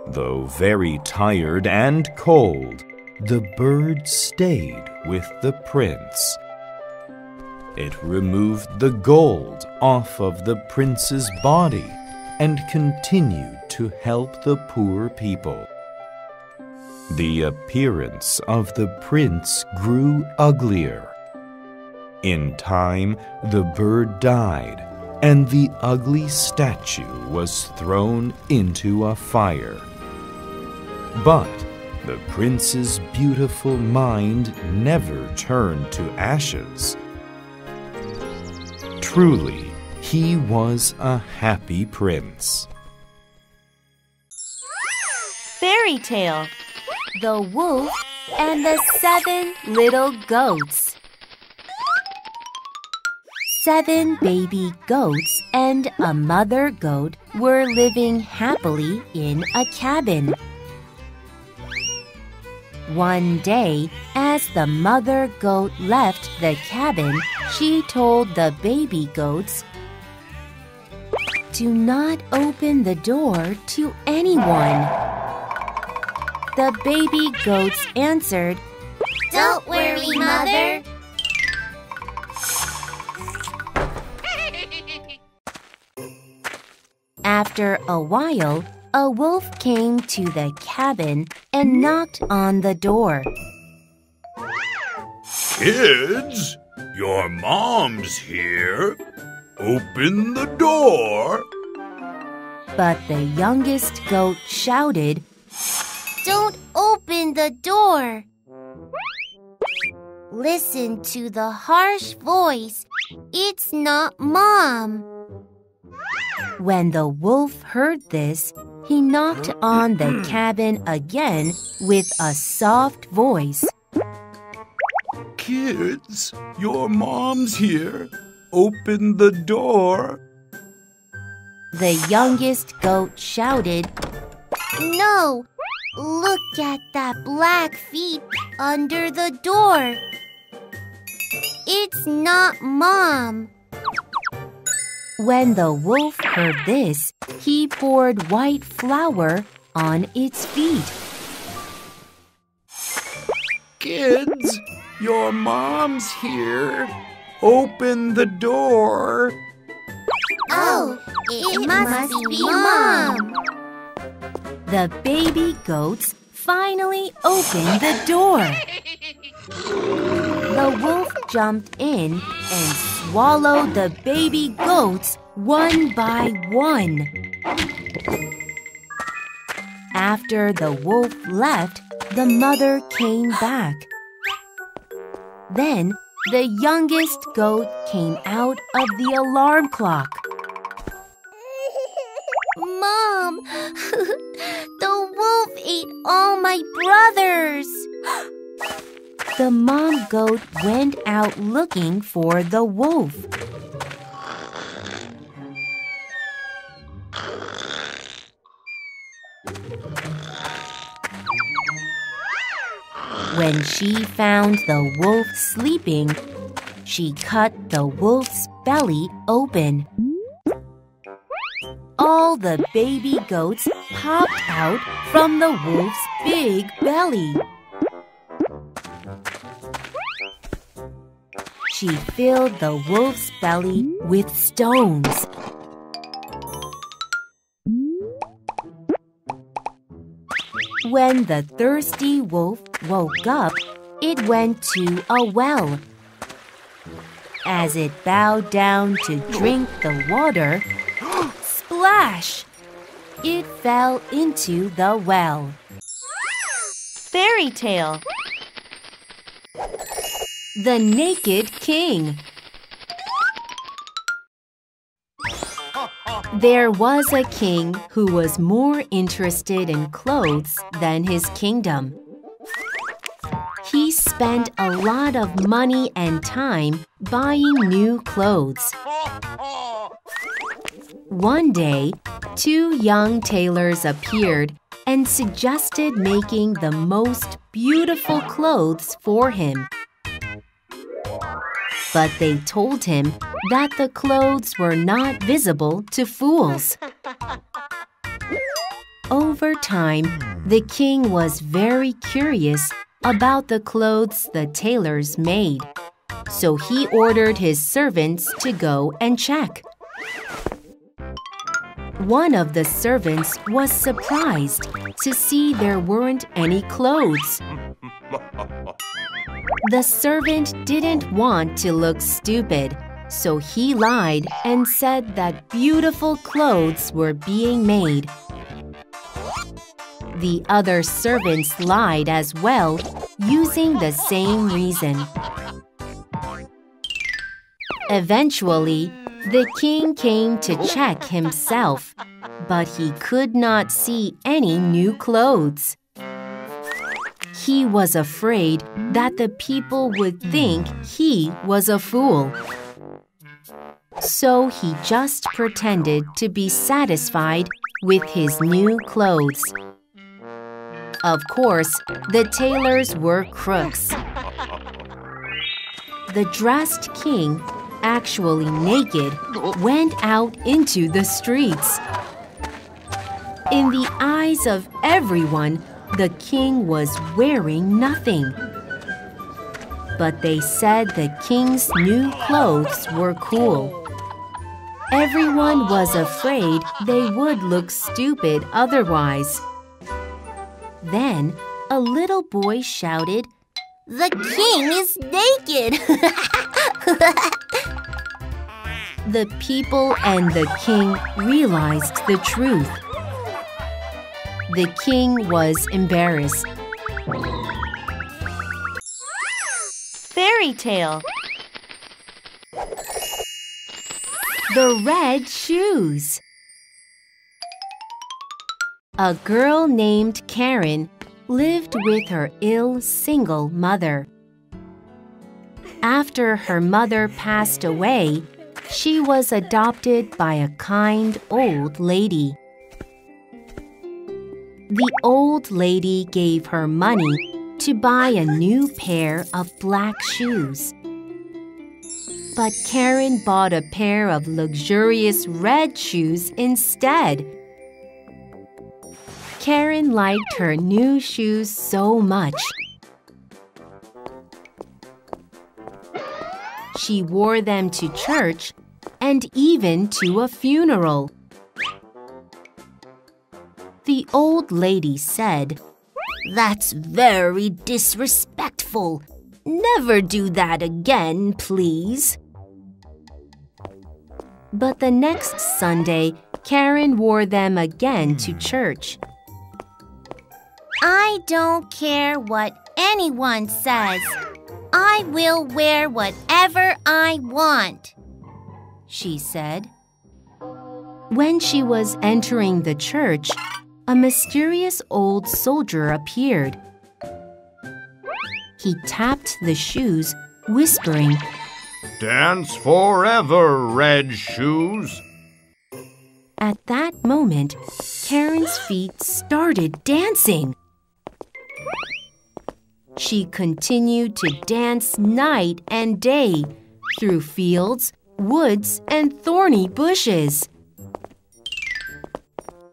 Though very tired and cold, the bird stayed with the prince. It removed the gold off of the prince's body and continued to help the poor people. The appearance of the prince grew uglier. In time, the bird died, and the ugly statue was thrown into a fire. But the prince's beautiful mind never turned to ashes. Truly, he was a happy prince. Fairy tale: The Wolf and the 7 Little Goats. 7 baby goats and a mother goat were living happily in a cabin. One day, as the mother goat left the cabin, she told the baby goats, "Do not open the door to anyone." The baby goats answered, Don't worry, Mother. After a while, a wolf came to the cabin and knocked on the door. Kids, your mom's here. Open the door. But the youngest goat shouted, Don't open the door. Listen to the harsh voice. It's not Mom. When the wolf heard this, he knocked on the cabin again with a soft voice. Kids, your mom's here. Open the door. The youngest goat shouted, No. Look at that black feet under the door. It's not Mom. When the wolf heard this, he poured white flour on its feet. Kids, your mom's here. Open the door. Oh, it must be Mom. The baby goats finally opened the door. The wolf jumped in and swallowed the baby goats one by one. After the wolf left, the mother came back. Then the youngest goat came out of the alarm clock. Mom, the wolf ate all my brothers. The mom goat went out looking for the wolf. When she found the wolf sleeping, she cut the wolf's belly open. All the baby goats popped out from the wolf's big belly. She filled the wolf's belly with stones. When the thirsty wolf woke up, it went to a well. As it bowed down to drink the water, splash! It fell into the well. Fairy tale: The Naked King. There was a king who was more interested in clothes than his kingdom. He spent a lot of money and time buying new clothes. One day, 2 young tailors appeared and suggested making the most beautiful clothes for him. But they told him that the clothes were not visible to fools. Over time, the king was very curious about the clothes the tailors made, so he ordered his servants to go and check. One of the servants was surprised to see there weren't any clothes. The servant didn't want to look stupid, so he lied and said that beautiful clothes were being made. The other servants lied as well, using the same reason. Eventually, the king came to check himself, but he could not see any new clothes. He was afraid that the people would think he was a fool. So he just pretended to be satisfied with his new clothes. Of course, the tailors were crooks. The dressed king, actually naked, went out into the streets. In the eyes of everyone, the king was wearing nothing. But they said the king's new clothes were cool. Everyone was afraid they would look stupid otherwise. Then a little boy shouted, "The king is naked!" The people and the king realized the truth. The king was embarrassed. Fairy tale. The Red Shoes. A girl named Karen lived with her ill single mother. After her mother passed away, she was adopted by a kind old lady. The old lady gave her money to buy a new pair of black shoes. But Karen bought a pair of luxurious red shoes instead. Karen liked her new shoes so much. She wore them to church and even to a funeral. The old lady said, "That's very disrespectful. Never do that again, please." But the next Sunday, Karen wore them again to church. "I don't care what anyone says. I will wear whatever I want," she said. When she was entering the church, a mysterious old soldier appeared. He tapped the shoes, whispering, "Dance forever, red shoes." At that moment, Karen's feet started dancing. She continued to dance night and day through fields, woods, and thorny bushes.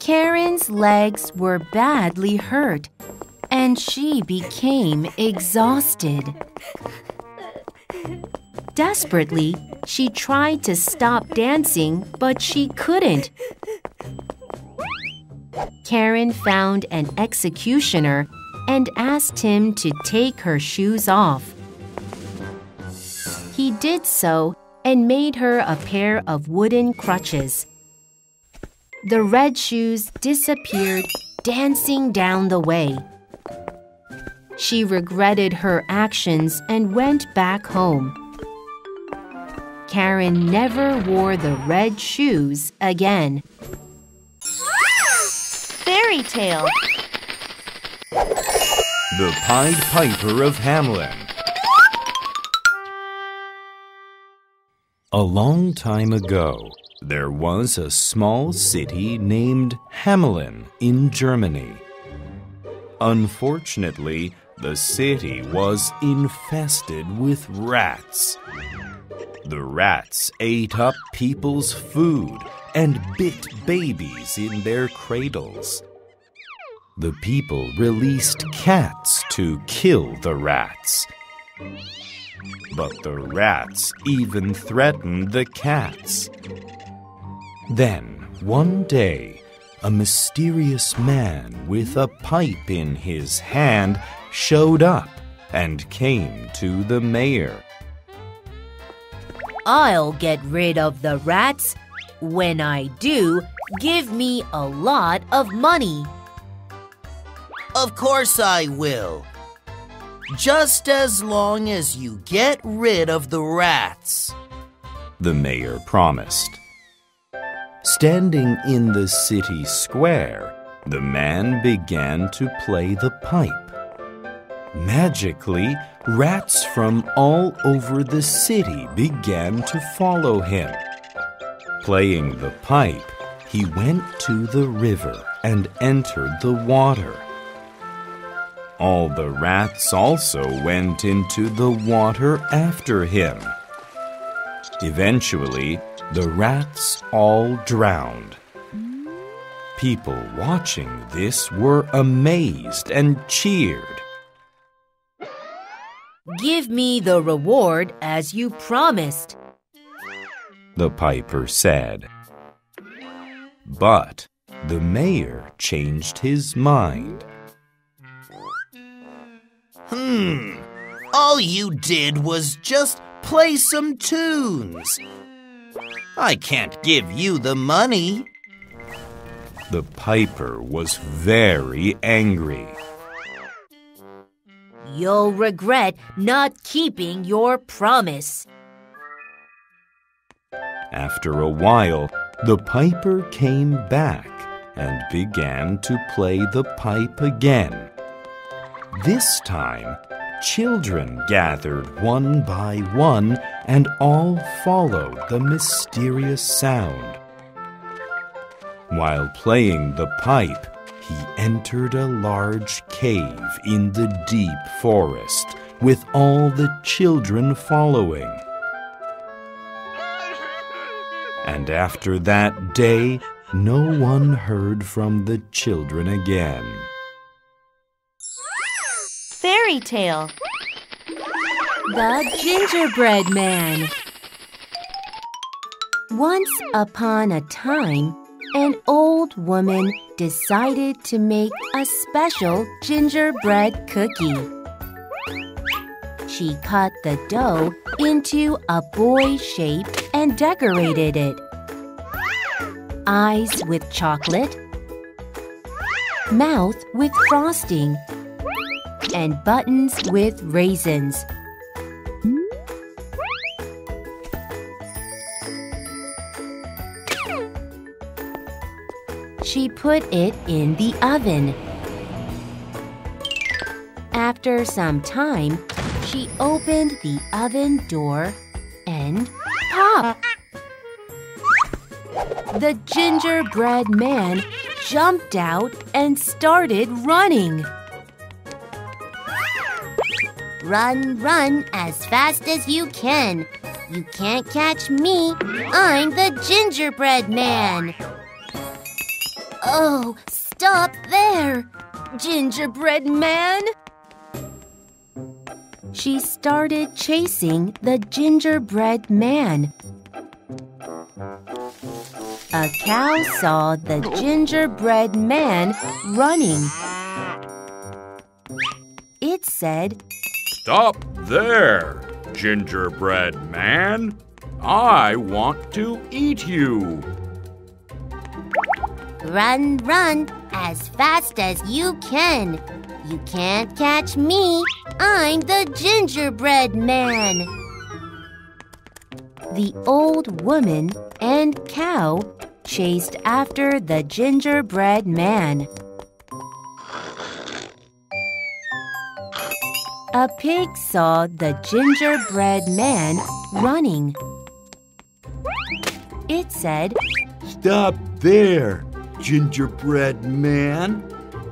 Karen's legs were badly hurt, and she became exhausted. Desperately, she tried to stop dancing, but she couldn't. Karen found an executioner and asked him to take her shoes off. He did so and made her a pair of wooden crutches. The red shoes disappeared, dancing down the way. She regretted her actions and went back home. Karen never wore the red shoes again. Fairy tale. The Pied Piper of Hamelin. A long time ago, there was a small city named Hamelin in Germany. Unfortunately, the city was infested with rats. The rats ate up people's food and bit babies in their cradles. The people released cats to kill the rats. But the rats even threatened the cats. Then, One day, a mysterious man with a pipe in his hand showed up and came to the mayor. I'll get rid of the rats. When I do, give me a lot of money. Of course I will. Just as long as you get rid of the rats, the mayor promised. Standing in the city square, the man began to play the pipe. Magically, rats from all over the city began to follow him. Playing the pipe, he went to the river and entered the water. All the rats also went into the water after him. Eventually, the rats all drowned. People watching this were amazed and cheered. Give me the reward as you promised, the piper said. But the mayor changed his mind. All you did was just play some tunes. I can't give you the money. The piper was very angry. You'll regret not keeping your promise. After a while, the piper came back and began to play the pipe again. This time, children gathered one by one and all followed the mysterious sound. While playing the pipe, he entered a large cave in the deep forest with all the children following. And after that day, no one heard from the children again. Fairy tale. The Gingerbread Man. Once upon a time, an old woman decided to make a special gingerbread cookie. She cut the dough into a boy shape and decorated it. Eyes with chocolate, mouth with frosting, and buttons with raisins. She put it in the oven. After some time, she opened the oven door and pop! The gingerbread man jumped out and started running. Run, run as fast as you can. You can't catch me. I'm the gingerbread man. Oh, stop there, gingerbread man. She started chasing the gingerbread man. A cow saw the gingerbread man running. It said, Stop there, gingerbread man. I want to eat you. Run, run as fast as you can. You can't catch me. I'm the gingerbread man. The old woman and cow chased after the gingerbread man. A pig saw the gingerbread man running. It said, Stop there, gingerbread man.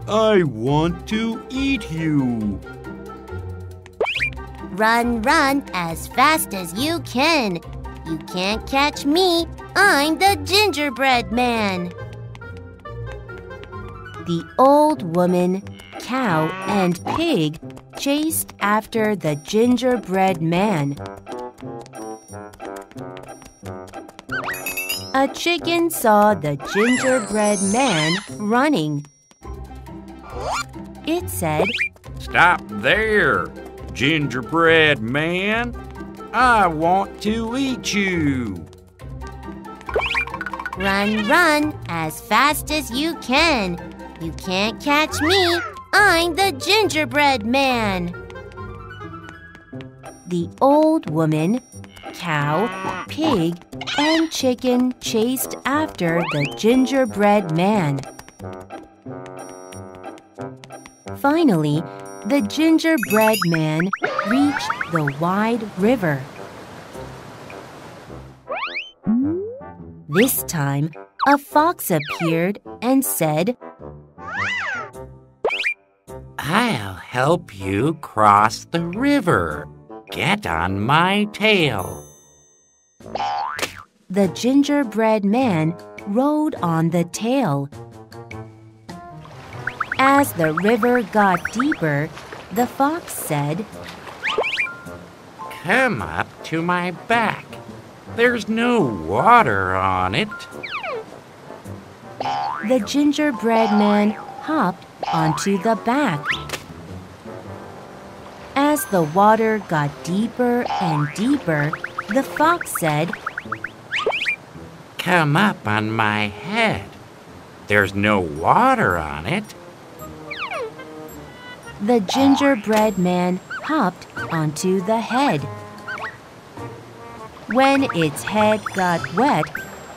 I want to eat you. Run, run as fast as you can. You can't catch me. I'm the gingerbread man. The old woman, cow, and pig chased after the gingerbread man. A a chicken saw the gingerbread man running. It said, "Stop there, gingerbread man. I want to eat you." Run, run as fast as you can. You can't catch me. I'm the gingerbread man. the old woman, cow, pig, and chicken chased after the gingerbread man. Finally, the gingerbread man reached the wide river. This time, a fox appeared and said, "I'll help you cross the river. Get on my tail." The gingerbread man rode on the tail. As the river got deeper, the fox said, "Come up to my back. There's no water on it." The gingerbread man hopped onto the back. As the water got deeper and deeper, the fox said, "Come up on my head. There's no water on it." The gingerbread man hopped onto the head. When its head got wet,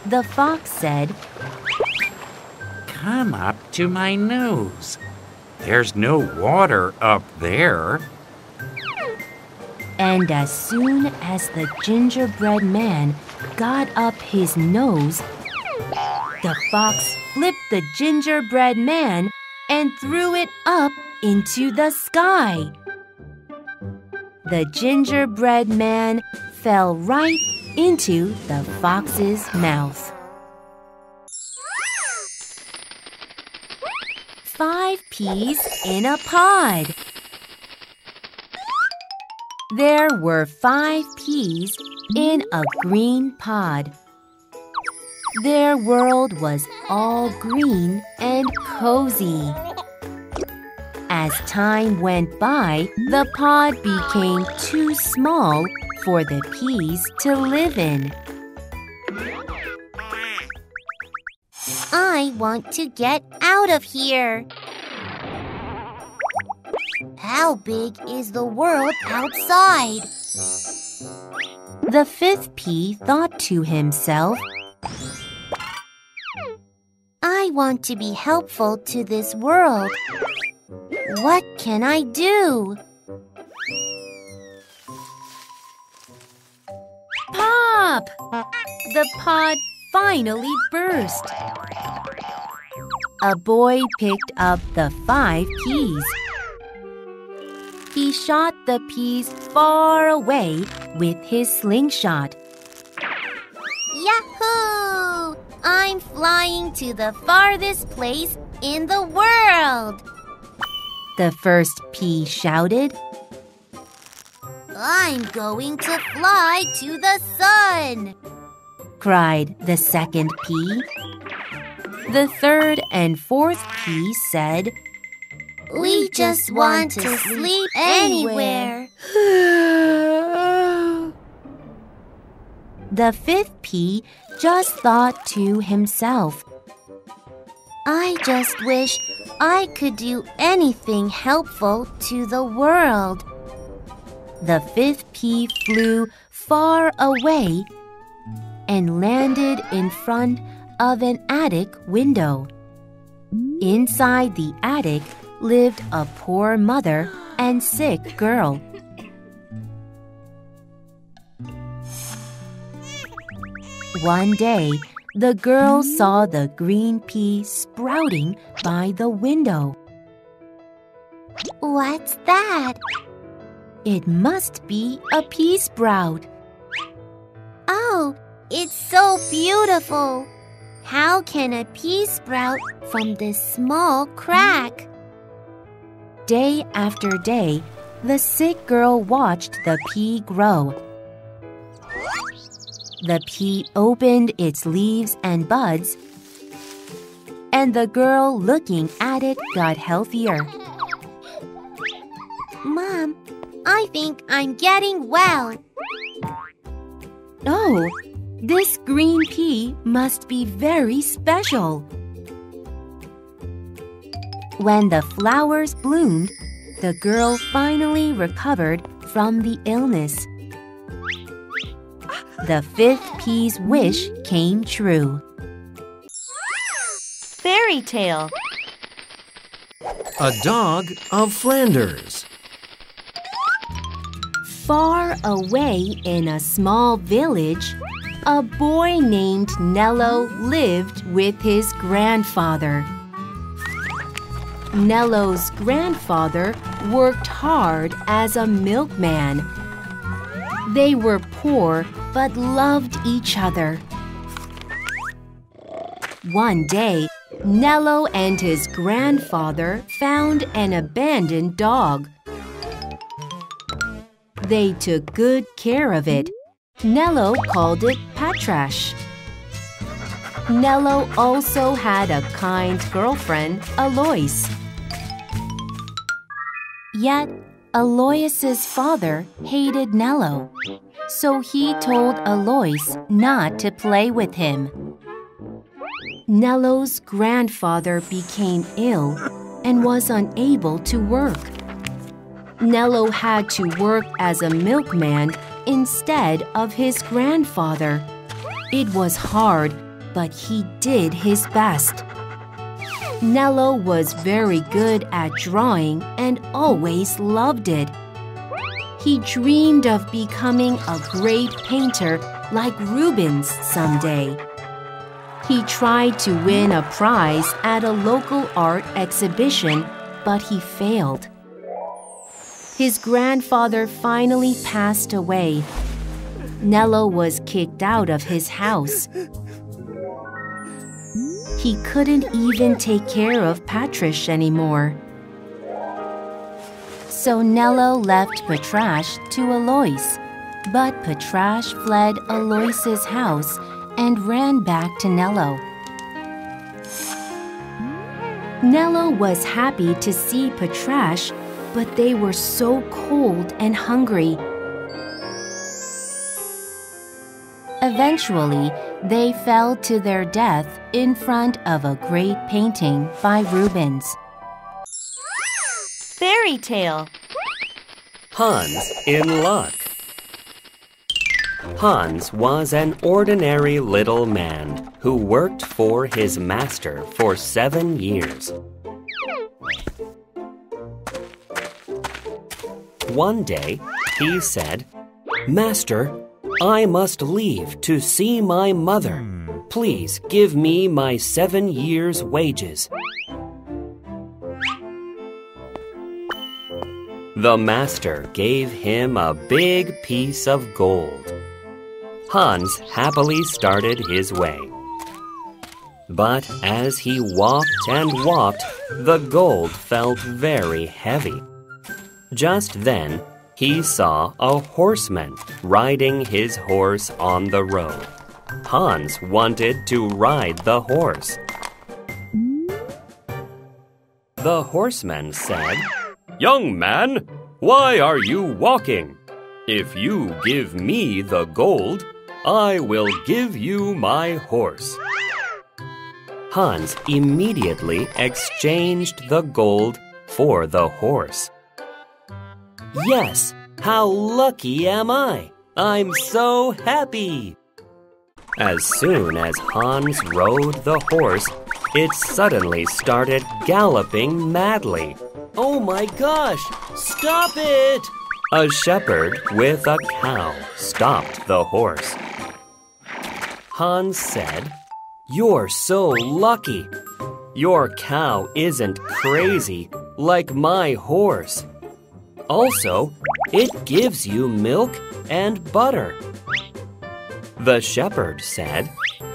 the fox said, "Come up to my nose. There's no water up there." And as soon as the gingerbread man got up his nose, the fox flipped the gingerbread man and threw it up into the sky. The gingerbread man fell right into the fox's mouth. 5 peas in a pod. There were 5 peas in a green pod. Their world was all green and cozy. As time went by, the pod became too small for the peas to live in. I want to get out of here. How big is the world outside? The 5th pea thought to himself, I want to be helpful to this world. What can I do? Pop! The pod finally burst. A boy picked up the 5 peas. He shot the peas far away with his slingshot. Yahoo! I'm flying to the farthest place in the world. The 1st pea shouted. I'm going to fly to the sun, cried the 2nd pea. The 3rd and 4th pea said, We just want to sleep anywhere. The 5th pea just thought to himself, I just wish I could do anything helpful to the world. The 5th pea flew far away and landed in front of an attic window. Inside the attic lived a poor mother and sick girl. One day, the girl saw the green pea sprouting by the window. What's that? It must be a pea sprout. Oh, it's so beautiful. How can a pea sprout from this small crack? Day after day, the sick girl watched the pea grow. The pea opened its leaves and buds, and the girl looking at it got healthier. Mom, I think I'm getting well. Oh, this green pea must be very special. When the flowers bloomed, the girl finally recovered from the illness. The fifth pea's wish came true. Fairy tale. A dog of Flanders. Far away in a small village, a boy named Nello lived with his grandfather. Nello's grandfather worked hard as a milkman. They were poor but loved each other. One day, Nello and his grandfather found an abandoned dog. They took good care of it. Nello called it Patrash. Nello also had a kind girlfriend, Alois. Yet, Alois's father hated Nello, so he told Alois not to play with him. Nello's grandfather became ill and was unable to work. Nello had to work as a milkman instead of his grandfather. It was hard, but he did his best. Nello was very good at drawing and always loved it. He dreamed of becoming a great painter like Rubens someday. He tried to win a prize at a local art exhibition, but he failed. His grandfather finally passed away. Nello was kicked out of his house. He couldn't even take care of Patrash anymore. So Nello left Patrash to Alois, but Patrash fled Alois's house and ran back to Nello. Nello was happy to see Patrash, but they were so cold and hungry. Eventually, they fell to their death in front of a great painting by Rubens. Fairy tale. Hans in luck. Hans was an ordinary little man who worked for his master for 7 years. One day, he said, "Master, I must leave to see my mother. Please give me my 7 years' wages." The master gave him a big piece of gold. Hans happily started his way. But as he walked and walked, the gold felt very heavy. Just then, he saw a horseman riding his horse on the road. Hans wanted to ride the horse. The horseman said, "Young man, why are you walking? If you give me the gold, I will give you my horse." Hans immediately exchanged the gold for the horse. "Yes, how lucky am I! I'm so happy!" As soon as Hans rode the horse, it suddenly started galloping madly. "Oh my gosh! Stop it!" A shepherd with a cow stopped the horse. Hans said, "You're so lucky. Your cow isn't crazy like my horse. Also, it gives you milk and butter." The shepherd said,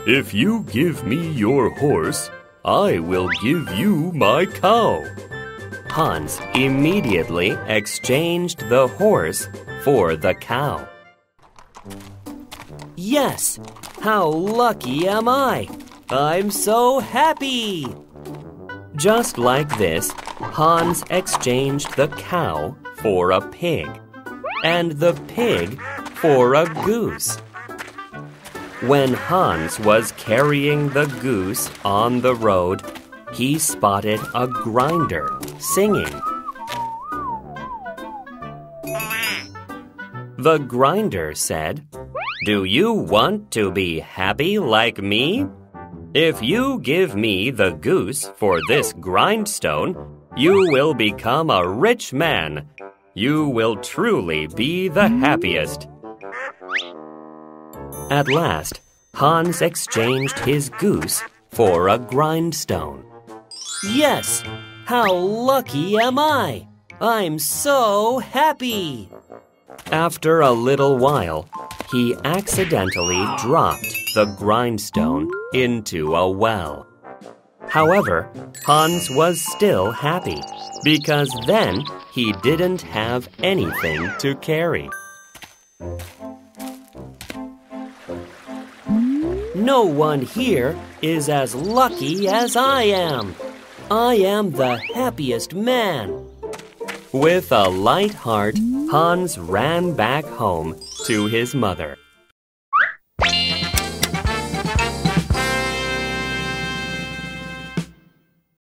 "If you give me your horse, I will give you my cow." Hans immediately exchanged the horse for the cow. Yes! How lucky am I! I'm so happy! Just like this, Hans exchanged the cow for a pig, and the pig for a goose. When Hans was carrying the goose on the road, he spotted a grinder singing. The grinder said, "Do you want to be happy like me? If you give me the goose for this grindstone, you will become a rich man. You will truly be the happiest." At last, Hans exchanged his goose for a grindstone. Yes! How lucky am I! I'm so happy! After a little while, he accidentally dropped the grindstone into a well. However, Hans was still happy, because then he didn't have anything to carry. No one here is as lucky as I am. I am the happiest man. With a light heart, Hans ran back home to his mother.